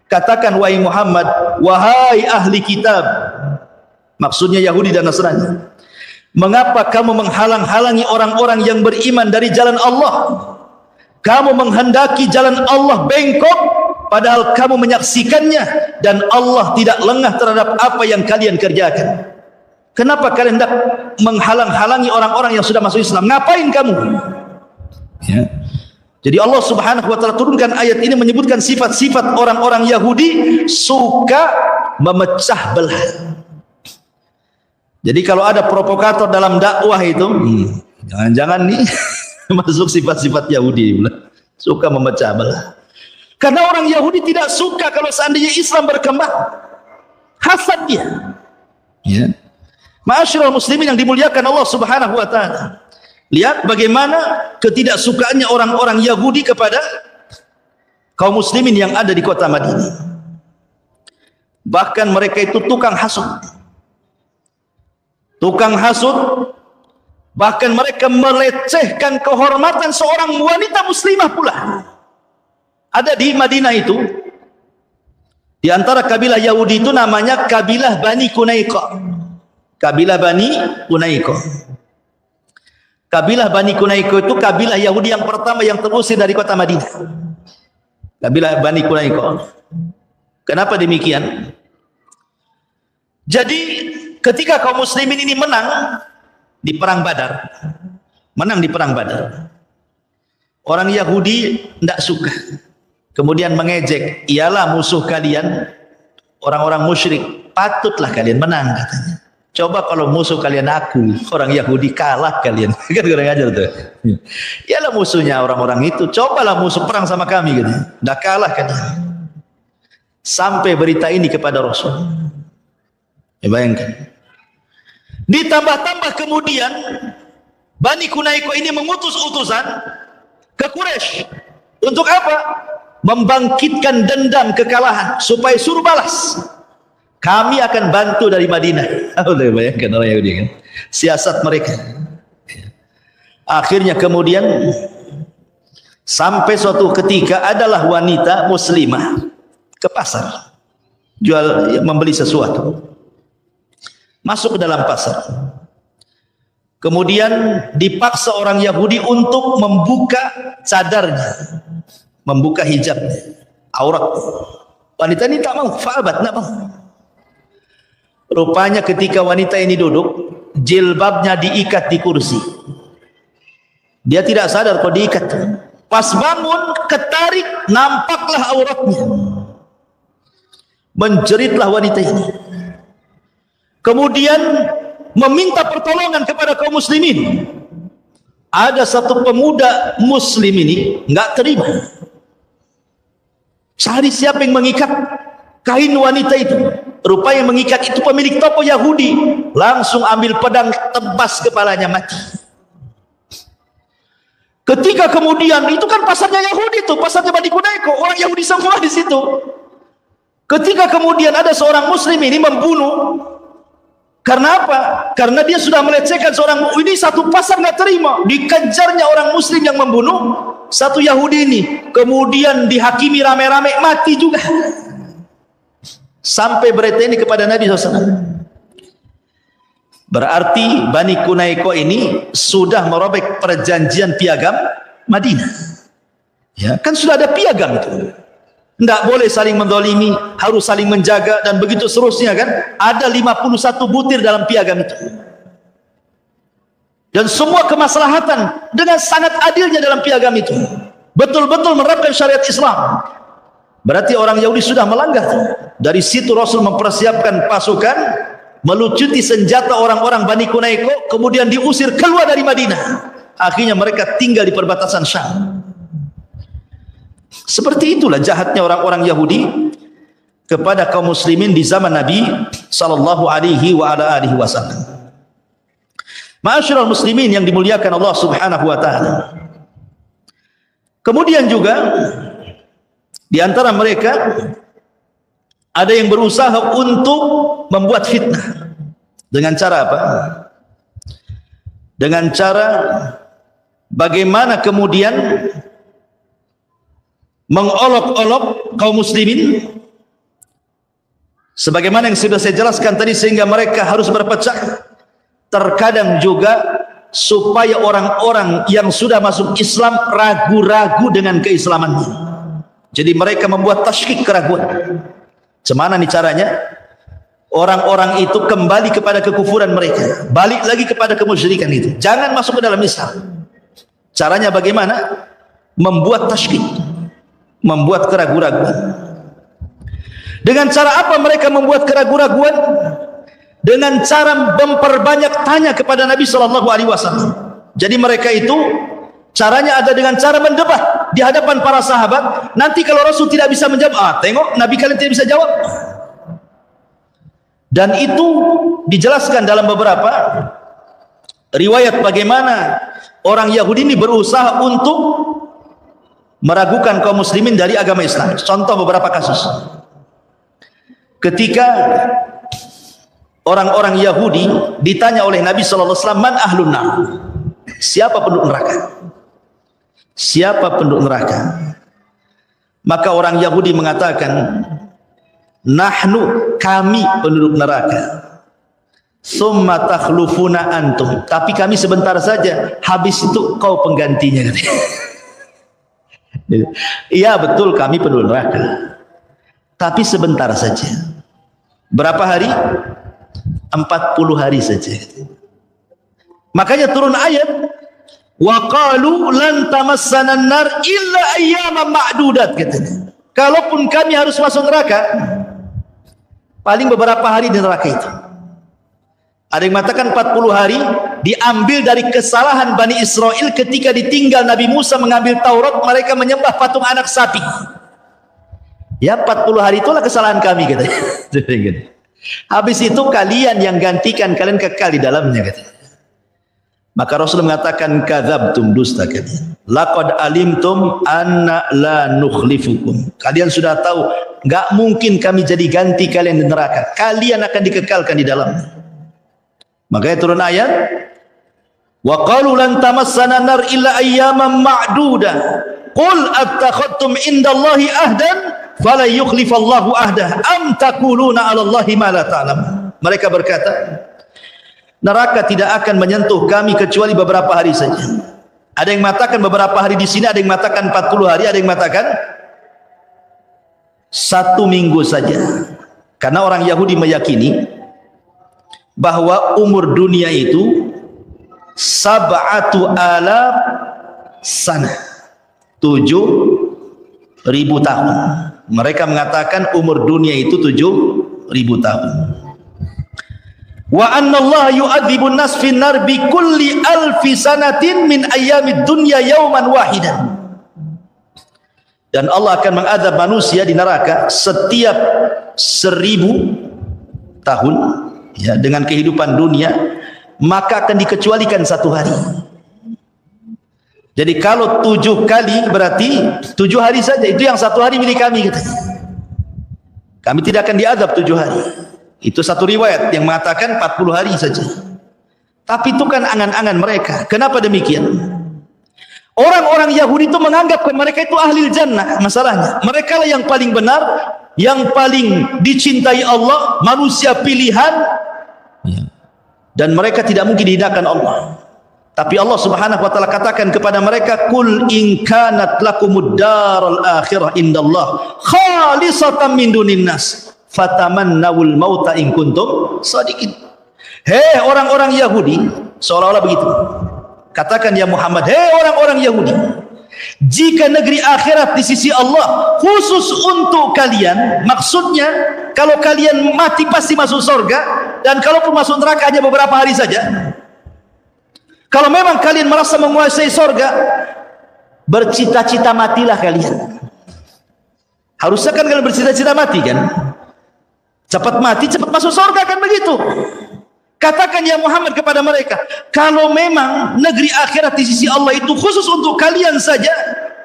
Katakan wahai Muhammad, wahai ahli kitab, maksudnya Yahudi dan Nasrani, mengapa kamu menghalang-halangi orang-orang yang beriman dari jalan Allah? Kamu menghendaki jalan Allah bengkok, padahal kamu menyaksikannya dan Allah tidak lengah terhadap apa yang kalian kerjakan. Kenapa kalian hendak menghalang-halangi orang-orang yang sudah masuk Islam? Ngapain kamu? Ya. Jadi Allah Subhanahu wa taala turunkan ayat ini menyebutkan sifat-sifat orang-orang Yahudi suka memecah belah. Jadi kalau ada provokator dalam dakwah itu, jangan-jangan nih masuk sifat-sifat Yahudi, suka memecah belah. Karena orang Yahudi tidak suka kalau seandainya Islam berkembang, hasad dia. Ya. Ma'asyiral muslimin yang dimuliakan Allah Subhanahu wa taala. Lihat bagaimana ketidaksukaannya orang-orang Yahudi kepada kaum muslimin yang ada di kota Madinah. Bahkan mereka itu tukang hasud. Tukang hasud, bahkan mereka melecehkan kehormatan seorang wanita muslimah pula. Ada di Madinah itu, di antara kabilah Yahudi itu namanya kabilah Bani Qunaiqah. Kabilah Bani Qunaiqah. Kabilah Bani Qunaiqah itu kabilah Yahudi yang pertama yang terusir dari kota Madinah. Kabilah Bani Qunaiqah. Kenapa demikian? Jadi ketika kaum muslimin ini menang di perang Badar, orang Yahudi tidak suka, kemudian mengejek, ialah musuh kalian orang-orang musyrik, patutlah kalian menang katanya. Coba kalau musuh kalian aku, orang Yahudi, kalah kalian. Kan kurang ajar tuh. Ialah musuhnya orang-orang itu. Cobalah musuh perang sama kami gitu. Dah kalah kalian. Sampai berita ini kepada Rasul. Ya, bayangkan. Ditambah-tambah kemudian Bani Quraisy ini mengutus utusan ke Quraisy. Untuk apa? Membangkitkan dendam kekalahan supaya suruh balas. Kami akan bantu dari Madinah. Udah bayangkan orang Yahudi kan, siasat mereka. Akhirnya kemudian sampai suatu ketika adalah wanita muslimah ke pasar jual, membeli sesuatu, masuk ke dalam pasar. Kemudian dipaksa orang Yahudi untuk membuka cadarnya, membuka hijabnya, aurat. Wanita ini tak mau, fa'abat, tak mau. Rupanya ketika wanita ini duduk, jilbabnya diikat di kursi. Dia tidak sadar kalau diikat. Pas bangun, ketarik, nampaklah auratnya. Menjeritlah wanita ini. Kemudian meminta pertolongan kepada kaum muslimin. Ada satu pemuda muslim ini enggak terima. Cari siapa yang mengikat kain wanita itu. Rupanya mengikat itu pemilik toko Yahudi. Langsung ambil pedang, tebas kepalanya, mati. Ketika kemudian, itu kan pasarnya Yahudi itu, pasarnya Bani Quraisy, orang Yahudi semua di situ. Ketika kemudian ada seorang muslim ini membunuh, karena apa? Karena dia sudah melecehkan seorang, ini satu pasar nggak terima, dikejarnya orang muslim yang membunuh satu Yahudi ini, kemudian dihakimi rame-rame, mati juga. Sampai berita ini kepada Nabi SAW. Berarti Bani Quraisy ini sudah merobek perjanjian piagam Madinah. Ya, kan sudah ada piagam itu. Tidak boleh saling mendolimi, harus saling menjaga dan begitu seterusnya kan. Ada 51 butir dalam piagam itu. Dan semua kemaslahatan dengan sangat adilnya dalam piagam itu. Betul-betul menerapkan syariat Islam. Berarti orang Yahudi sudah melanggar. Dari situ Rasul mempersiapkan pasukan, melucuti senjata orang-orang Bani Quraisy, kemudian diusir keluar dari Madinah. Akhirnya mereka tinggal di perbatasan Syam. Seperti itulah jahatnya orang-orang Yahudi kepada kaum muslimin di zaman Nabi sallallahu alaihi wa ala alihi wasallam. Ma'asyiral muslimin yang dimuliakan Allah Subhanahu wa taala. Kemudian juga di antara mereka ada yang berusaha untuk membuat fitnah. Dengan cara apa? Dengan cara bagaimana kemudian mengolok-olok kaum muslimin, sebagaimana yang sudah saya jelaskan tadi, sehingga mereka harus berpecah. Terkadang juga supaya orang-orang yang sudah masuk Islam ragu-ragu dengan keislamannya. Jadi mereka membuat tasykik, keraguan. Cemana nih caranya? Orang-orang itu kembali kepada kekufuran mereka, balik lagi kepada kemusyrikan itu. Jangan masuk ke dalam Islam. Caranya bagaimana? Membuat tasykik, membuat keraguan-raguan. Dengan cara apa mereka membuat keraguan-raguan? Dengan cara memperbanyak tanya kepada Nabi SAW. Jadi mereka itu caranya ada dengan cara mendebat di hadapan para sahabat. Nanti kalau Rasul tidak bisa menjawab, tengok Nabi kalian tidak bisa jawab. Dan itu dijelaskan dalam beberapa riwayat bagaimana orang Yahudi ini berusaha untuk meragukan kaum muslimin dari agama Islam. Contoh beberapa kasus. Ketika orang-orang Yahudi ditanya oleh Nabi SAW, man ahlun nar? Siapa penduduk neraka? Siapa penduduk neraka? Maka orang Yahudi mengatakan, nahnu, kami penduduk neraka. Summa takhlufuna antum, tapi kami sebentar saja, habis itu kau penggantinya. Iya betul, kami penduduk neraka, tapi sebentar saja. Berapa hari? 40 hari saja. Makanya turun ayat, wa qalu lan tamassana an-nar illa ayyaman ma'dudat, katanya. Kalaupun kami harus masuk neraka, paling beberapa hari di neraka itu. Ada yang mengatakan 40 hari diambil dari kesalahan Bani Israel ketika ditinggal Nabi Musa mengambil Taurat, mereka menyembah patung anak sapi. Ya, 40 hari itulah kesalahan kami, katanya. Habis itu kalian yang gantikan, kalian kekal di dalamnya, katanya. Maka Rasul mengatakan, kadzabtum, dusta kalian. Laqad alimtum anna la nukhlifukum. Kalian sudah tahu, enggak mungkin kami jadi ganti kalian di neraka. Kalian akan dikekalkan di dalamnya. Makanya turun ayat, wa qalu lan tamassana nar illa ayyaman ma'dudah. Qul attakhadtum indallahi ahdan fala yukhlifallahu ahdah am taquluna 'alallahi ma la ta'lamun. Mereka berkata, neraka tidak akan menyentuh kami kecuali beberapa hari saja. Ada yang mengatakan beberapa hari di sini, ada yang mengatakan 40 hari, ada yang mengatakan 1 minggu saja. Karena orang Yahudi meyakini bahwa umur dunia itu 7,000 sana, 7.000 tahun. Mereka mengatakan umur dunia itu 7.000 tahun. Wa anna Allah yu'adzibun nas fin nar bi kulli alfi sanatin min ayyamid dunya yawman wahidan. Dan Allah akan mengadab manusia di neraka setiap 1000 tahun, ya, dengan kehidupan dunia, maka akan dikecualikan 1 hari. Jadi kalau 7 kali berarti 7 hari saja, itu yang 1 hari milik kami, katanya. Kami tidak akan diadab 7 hari. Itu satu riwayat yang mengatakan 40 hari saja. Tapi itu kan angan-angan mereka. Kenapa demikian? Orang-orang Yahudi itu menganggap mereka itu ahli jannah. Masalahnya, mereka lah yang paling benar, yang paling dicintai Allah, manusia pilihan, dan mereka tidak mungkin dihinakan Allah. Tapi Allah Subhanahu wa taala katakan kepada mereka, "Qul in kanat lakumud daral akhirah indallah khalisatan min dunin nas fatamannawul mauta in kuntum shadiqin." Hei orang-orang Yahudi, seolah-olah begitu. Katakan ya Muhammad, hei orang-orang Yahudi, jika negeri akhirat di sisi Allah khusus untuk kalian, maksudnya kalau kalian mati pasti masuk surga, dan kalaupun masuk neraka hanya beberapa hari saja. Kalau memang kalian merasa menguasai surga, bercita-cita matilah kalian. Harusnya kan kalian bercita-cita mati, kan? Cepat mati, cepat masuk surga, kan begitu? Katakan ya Muhammad kepada mereka, kalau memang negeri akhirat di sisi Allah itu khusus untuk kalian saja,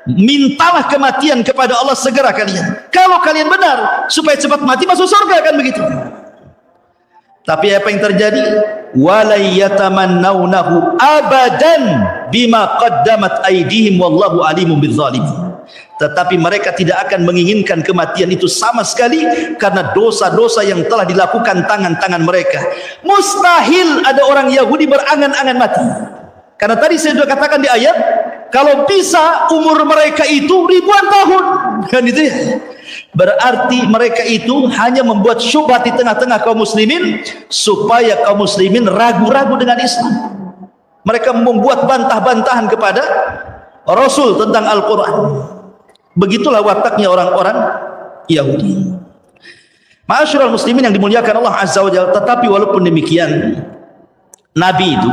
mintalah kematian kepada Allah segera kalian. Kalau kalian benar, supaya cepat mati masuk surga, kan begitu? Tapi apa yang terjadi? Wala yatamannawnahu abadan bima qaddamat aydihim wallahu alimun bizzalimin. Tetapi mereka tidak akan menginginkan kematian itu sama sekali karena dosa-dosa yang telah dilakukan tangan-tangan mereka. Mustahil ada orang Yahudi berangan-angan mati. Karena tadi saya sudah katakan di ayat, kalau bisa umur mereka itu ribuan tahun, kan itu ya. Berarti mereka itu hanya membuat syubhat di tengah-tengah kaum muslimin supaya kaum muslimin ragu-ragu dengan Islam. Mereka membuat bantah-bantahan kepada Rasul tentang Al-Quran. Begitulah wataknya orang-orang Yahudi. Ma'asyiral muslimin yang dimuliakan Allah Azza wa Jalla. Tetapi walaupun demikian, Nabi itu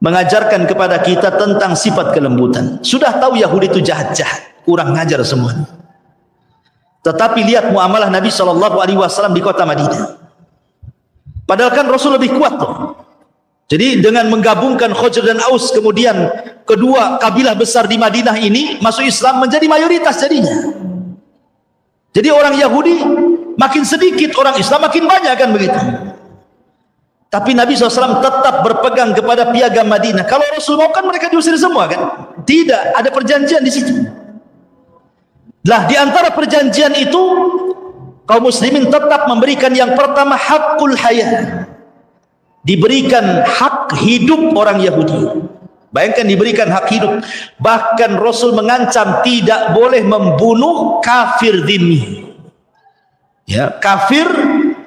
mengajarkan kepada kita tentang sifat kelembutan. Sudah tahu Yahudi itu jahat-jahat, kurang ngajar semuanya. Tetapi lihat muamalah Nabi SAW di kota Madinah. Padahal kan Rasul lebih kuat tuh. Jadi dengan menggabungkan Khazraj dan Aus, kemudian kedua kabilah besar di Madinah ini masuk Islam, menjadi mayoritas jadinya. Jadi orang Yahudi makin sedikit, orang Islam makin banyak, kan begitu. Tapi Nabi SAW tetap berpegang kepada piagam Madinah. Kalau Rasul mau kan mereka diusir semua, kan? Tidak, ada perjanjian di situ. Lah di antara perjanjian itu, kaum muslimin tetap memberikan yang pertama hakul hayat. Diberikan hak hidup orang Yahudi. Bayangkan diberikan hak hidup. Bahkan Rasul mengancam tidak boleh membunuh kafir dhimmi. Ya, kafir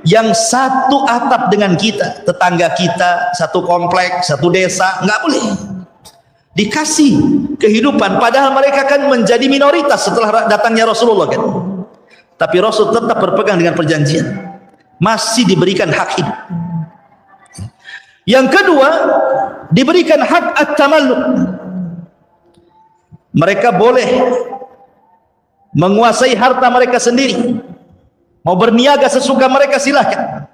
yang satu atap dengan kita, tetangga kita, satu komplek, satu desa, nggak boleh. Dikasih kehidupan, padahal mereka kan menjadi minoritas setelah datangnya Rasulullah, kan. Tapi Rasul tetap berpegang dengan perjanjian, masih diberikan hak hidup. Yang kedua, diberikan hak at-tamalluk. Mereka boleh menguasai harta mereka sendiri. Mau berniaga sesuka mereka silahkan.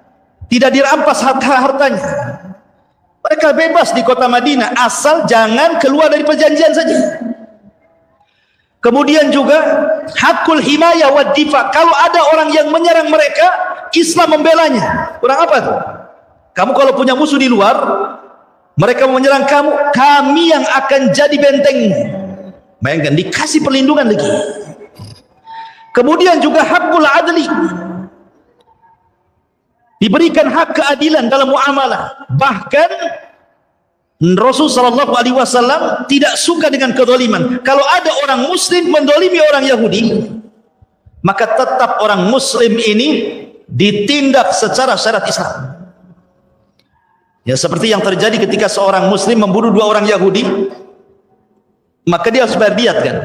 Tidak dirampas hartanya. Mereka bebas di kota Madinah, asal jangan keluar dari perjanjian saja. Kemudian juga hakul himayah wa difa. Kalau ada orang yang menyerang mereka, Islam membelanya. Orang apa tuh? Kamu kalau punya musuh di luar, mereka menyerang kamu, kami yang akan jadi bentengmu. Bayangkan, dikasih perlindungan lagi. Kemudian juga hakul adli. Diberikan hak keadilan dalam muamalah. Bahkan Rasulullah SAW tidak suka dengan kezaliman. Kalau ada orang Muslim mendolimi orang Yahudi, maka tetap orang Muslim ini ditindak secara syariat Islam. Ya, seperti yang terjadi ketika seorang Muslim membunuh 2 orang Yahudi, maka dia harus bayar diat kan.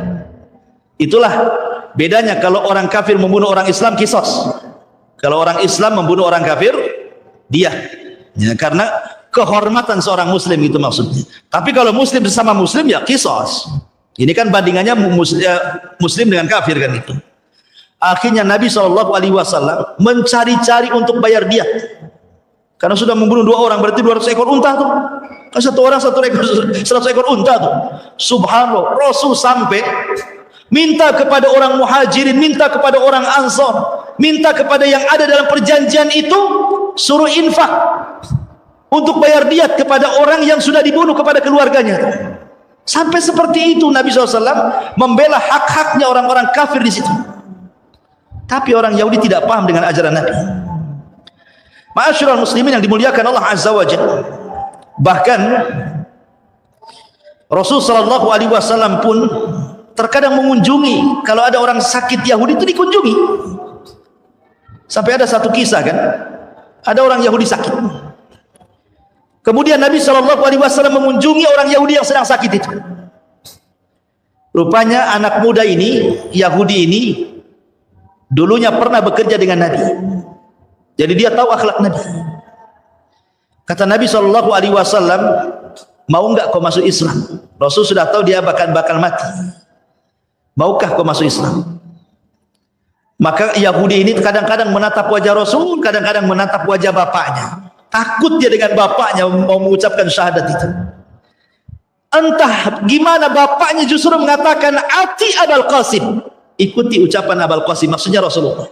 Itulah bedanya kalau orang kafir membunuh orang Islam, kisos. Kalau orang Islam membunuh orang kafir, dia. Ya, karena kehormatan seorang Muslim itu maksudnya. Tapi kalau Muslim sesama Muslim, ya kisos. Ini kan bandingannya Muslim dengan kafir kan itu. Akhirnya Nabi SAW mencari-cari untuk bayar diat. Karena sudah membunuh 2 orang, berarti 200 ekor unta tuh. Kan 1 orang 100 ekor unta tuh. Subhanallah, Rasul sampai minta kepada orang Muhajirin, minta kepada orang Ansor, minta kepada yang ada dalam perjanjian itu, suruh infak untuk bayar diat kepada orang yang sudah dibunuh kepada keluarganya. Sampai seperti itu Nabi SAW membela hak-haknya orang-orang kafir di situ. Tapi orang Yahudi tidak paham dengan ajaran Nabi. Ma'asyiral muslimin yang dimuliakan Allah Azza wa Jalla. Bahkan Rasul SAW pun terkadang mengunjungi, kalau ada orang sakit Yahudi itu dikunjungi. Sampai ada satu kisah kan, ada orang Yahudi sakit. Kemudian Nabi SAW mengunjungi orang Yahudi yang sedang sakit itu. Rupanya anak muda ini, Yahudi ini, dulunya pernah bekerja dengan Nabi. Jadi dia tahu akhlak Nabi. Kata Nabi SAW, mau enggak kau masuk Islam? Rasul sudah tahu dia bakal mati. Maukah kau masuk Islam? Maka Yahudi ini kadang-kadang menatap wajah Rasul, kadang-kadang menatap wajah bapaknya. Takut dia dengan bapaknya mau mengucapkan syahadat itu. Entah gimana bapaknya justru mengatakan ati Abul Qasim. Ikuti ucapan Abul Qasim, maksudnya Rasulullah.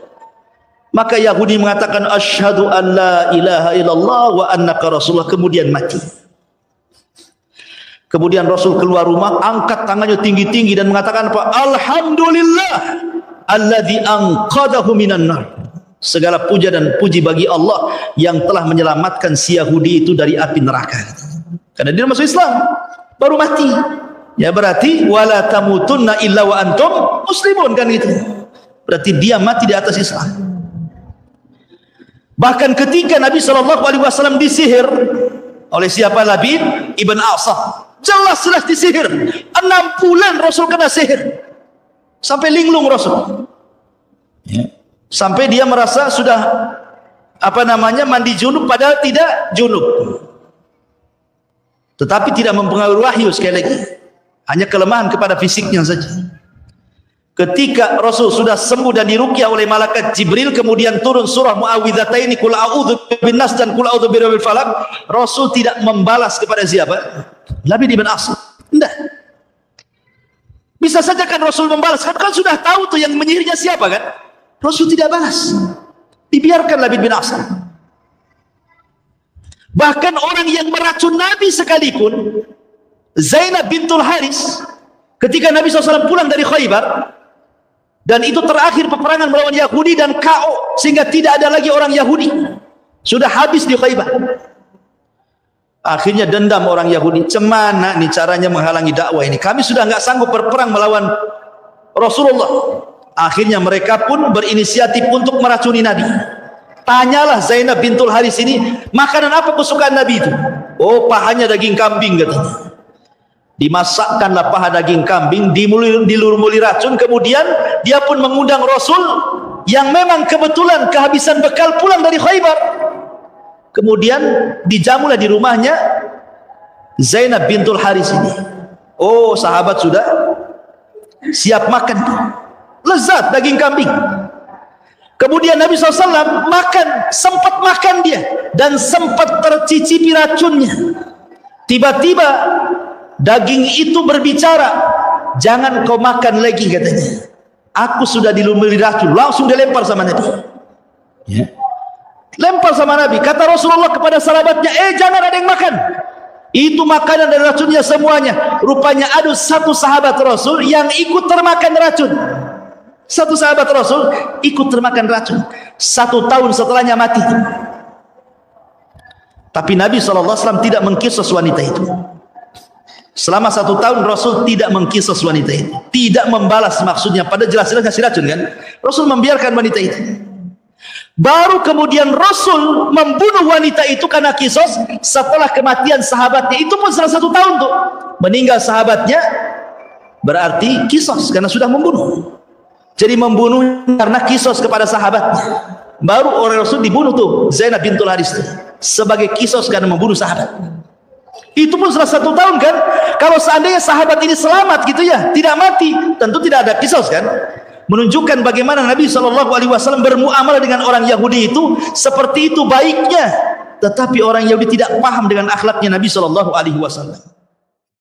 Maka Yahudi mengatakan asyhadu an la ilaha illallah wa annaka rasulullah, kemudian mati. Kemudian Rasul keluar rumah, angkat tangannya tinggi-tinggi dan mengatakan apa? Alhamdulillah alladzi anqadahu minan nar. Segala puja dan puji bagi Allah yang telah menyelamatkan si Yahudi itu dari api neraka. Karena dia masuk Islam, baru mati. Ya berarti wala tamutunna illa wa antum muslimun kan gitu. Berarti dia mati di atas Islam. Bahkan ketika Nabi SAW disihir oleh siapa? Labid ibn A'sam. Jelas-jelas disihir. 6 bulan Rasul kena sihir. Sampai linglung Rasul. Ya. Sampai dia merasa sudah mandi junub padahal tidak junub. Tetapi tidak mempengaruhi wahyu sekali lagi. Hanya kelemahan kepada fisiknya saja. Ketika Rasul sudah sembuh dan diruqyah oleh malaikat Jibril, kemudian turun surah Muawwidhataini, Qul a'udzu binnas dan Qul a'udzu birabbil falaq, Rasul tidak membalas kepada siapa? Labid ibn A'sam. Tidak. Bisa saja kan Rasul membalas, kan sudah tahu tuh yang menyihirnya siapa kan? Rasul tidak balas. Dibiarkan Labid bin A'sam. Bahkan orang yang meracun Nabi sekalipun, Zainab bintul Haris, ketika Nabi SAW pulang dari Khaybar, dan itu terakhir peperangan melawan Yahudi dan KO, sehingga tidak ada lagi orang Yahudi, sudah habis di Khaybar. Akhirnya dendam orang Yahudi, cemana nih caranya menghalangi dakwah ini, kami sudah nggak sanggup berperang melawan Rasulullah. Akhirnya mereka pun berinisiatif untuk meracuni Nabi. Tanyalah Zainab bintul Haris ini, makanan apa kesukaan Nabi itu? Oh, pahanya daging kambing katanya. Dimasakkanlah paha daging kambing, dilumuri racun, kemudian dia pun mengundang Rasul yang memang kebetulan kehabisan bekal pulang dari Khaybar. Kemudian dijamulah di rumahnya Zainab bintul Haris ini. Oh, sahabat sudah siap makan, lezat daging kambing. Kemudian Nabi SAW makan, sempat makan dia, dan sempat tercicipi racunnya. Tiba-tiba daging itu berbicara, jangan kau makan lagi katanya. Aku sudah dilumuri racun. Langsung dilempar sama Nabi. Ya. Lempar sama Nabi. Kata Rasulullah kepada sahabatnya, jangan ada yang makan. Itu makanan dan racunnya semuanya. Rupanya ada satu sahabat Rasul yang ikut termakan racun. Satu sahabat Rasul ikut termakan racun. 1 tahun setelahnya mati. Tapi Nabi SAW tidak mengkisos wanita itu. Selama 1 tahun Rasul tidak mengkisos wanita itu, tidak membalas, maksudnya pada jelas-jelas kasih racun kan. Rasul membiarkan wanita itu. Baru kemudian Rasul membunuh wanita itu karena kisos setelah kematian sahabatnya. Itu pun salah 1 tahun tuh. Meninggal sahabatnya berarti kisos karena sudah membunuh. Jadi membunuh karena kisos kepada sahabatnya. Baru oleh Rasul dibunuh tuh Zainab bintul Haris tuh, sebagai kisos karena membunuh sahabat. Itu pun salah 1 tahun kan. Kalau seandainya sahabat ini selamat gitu ya, tidak mati, tentu tidak ada kisos kan. Menunjukkan bagaimana Nabi SAW bermuamalah dengan orang Yahudi itu seperti itu baiknya. Tetapi orang Yahudi tidak paham dengan akhlaknya Nabi SAW.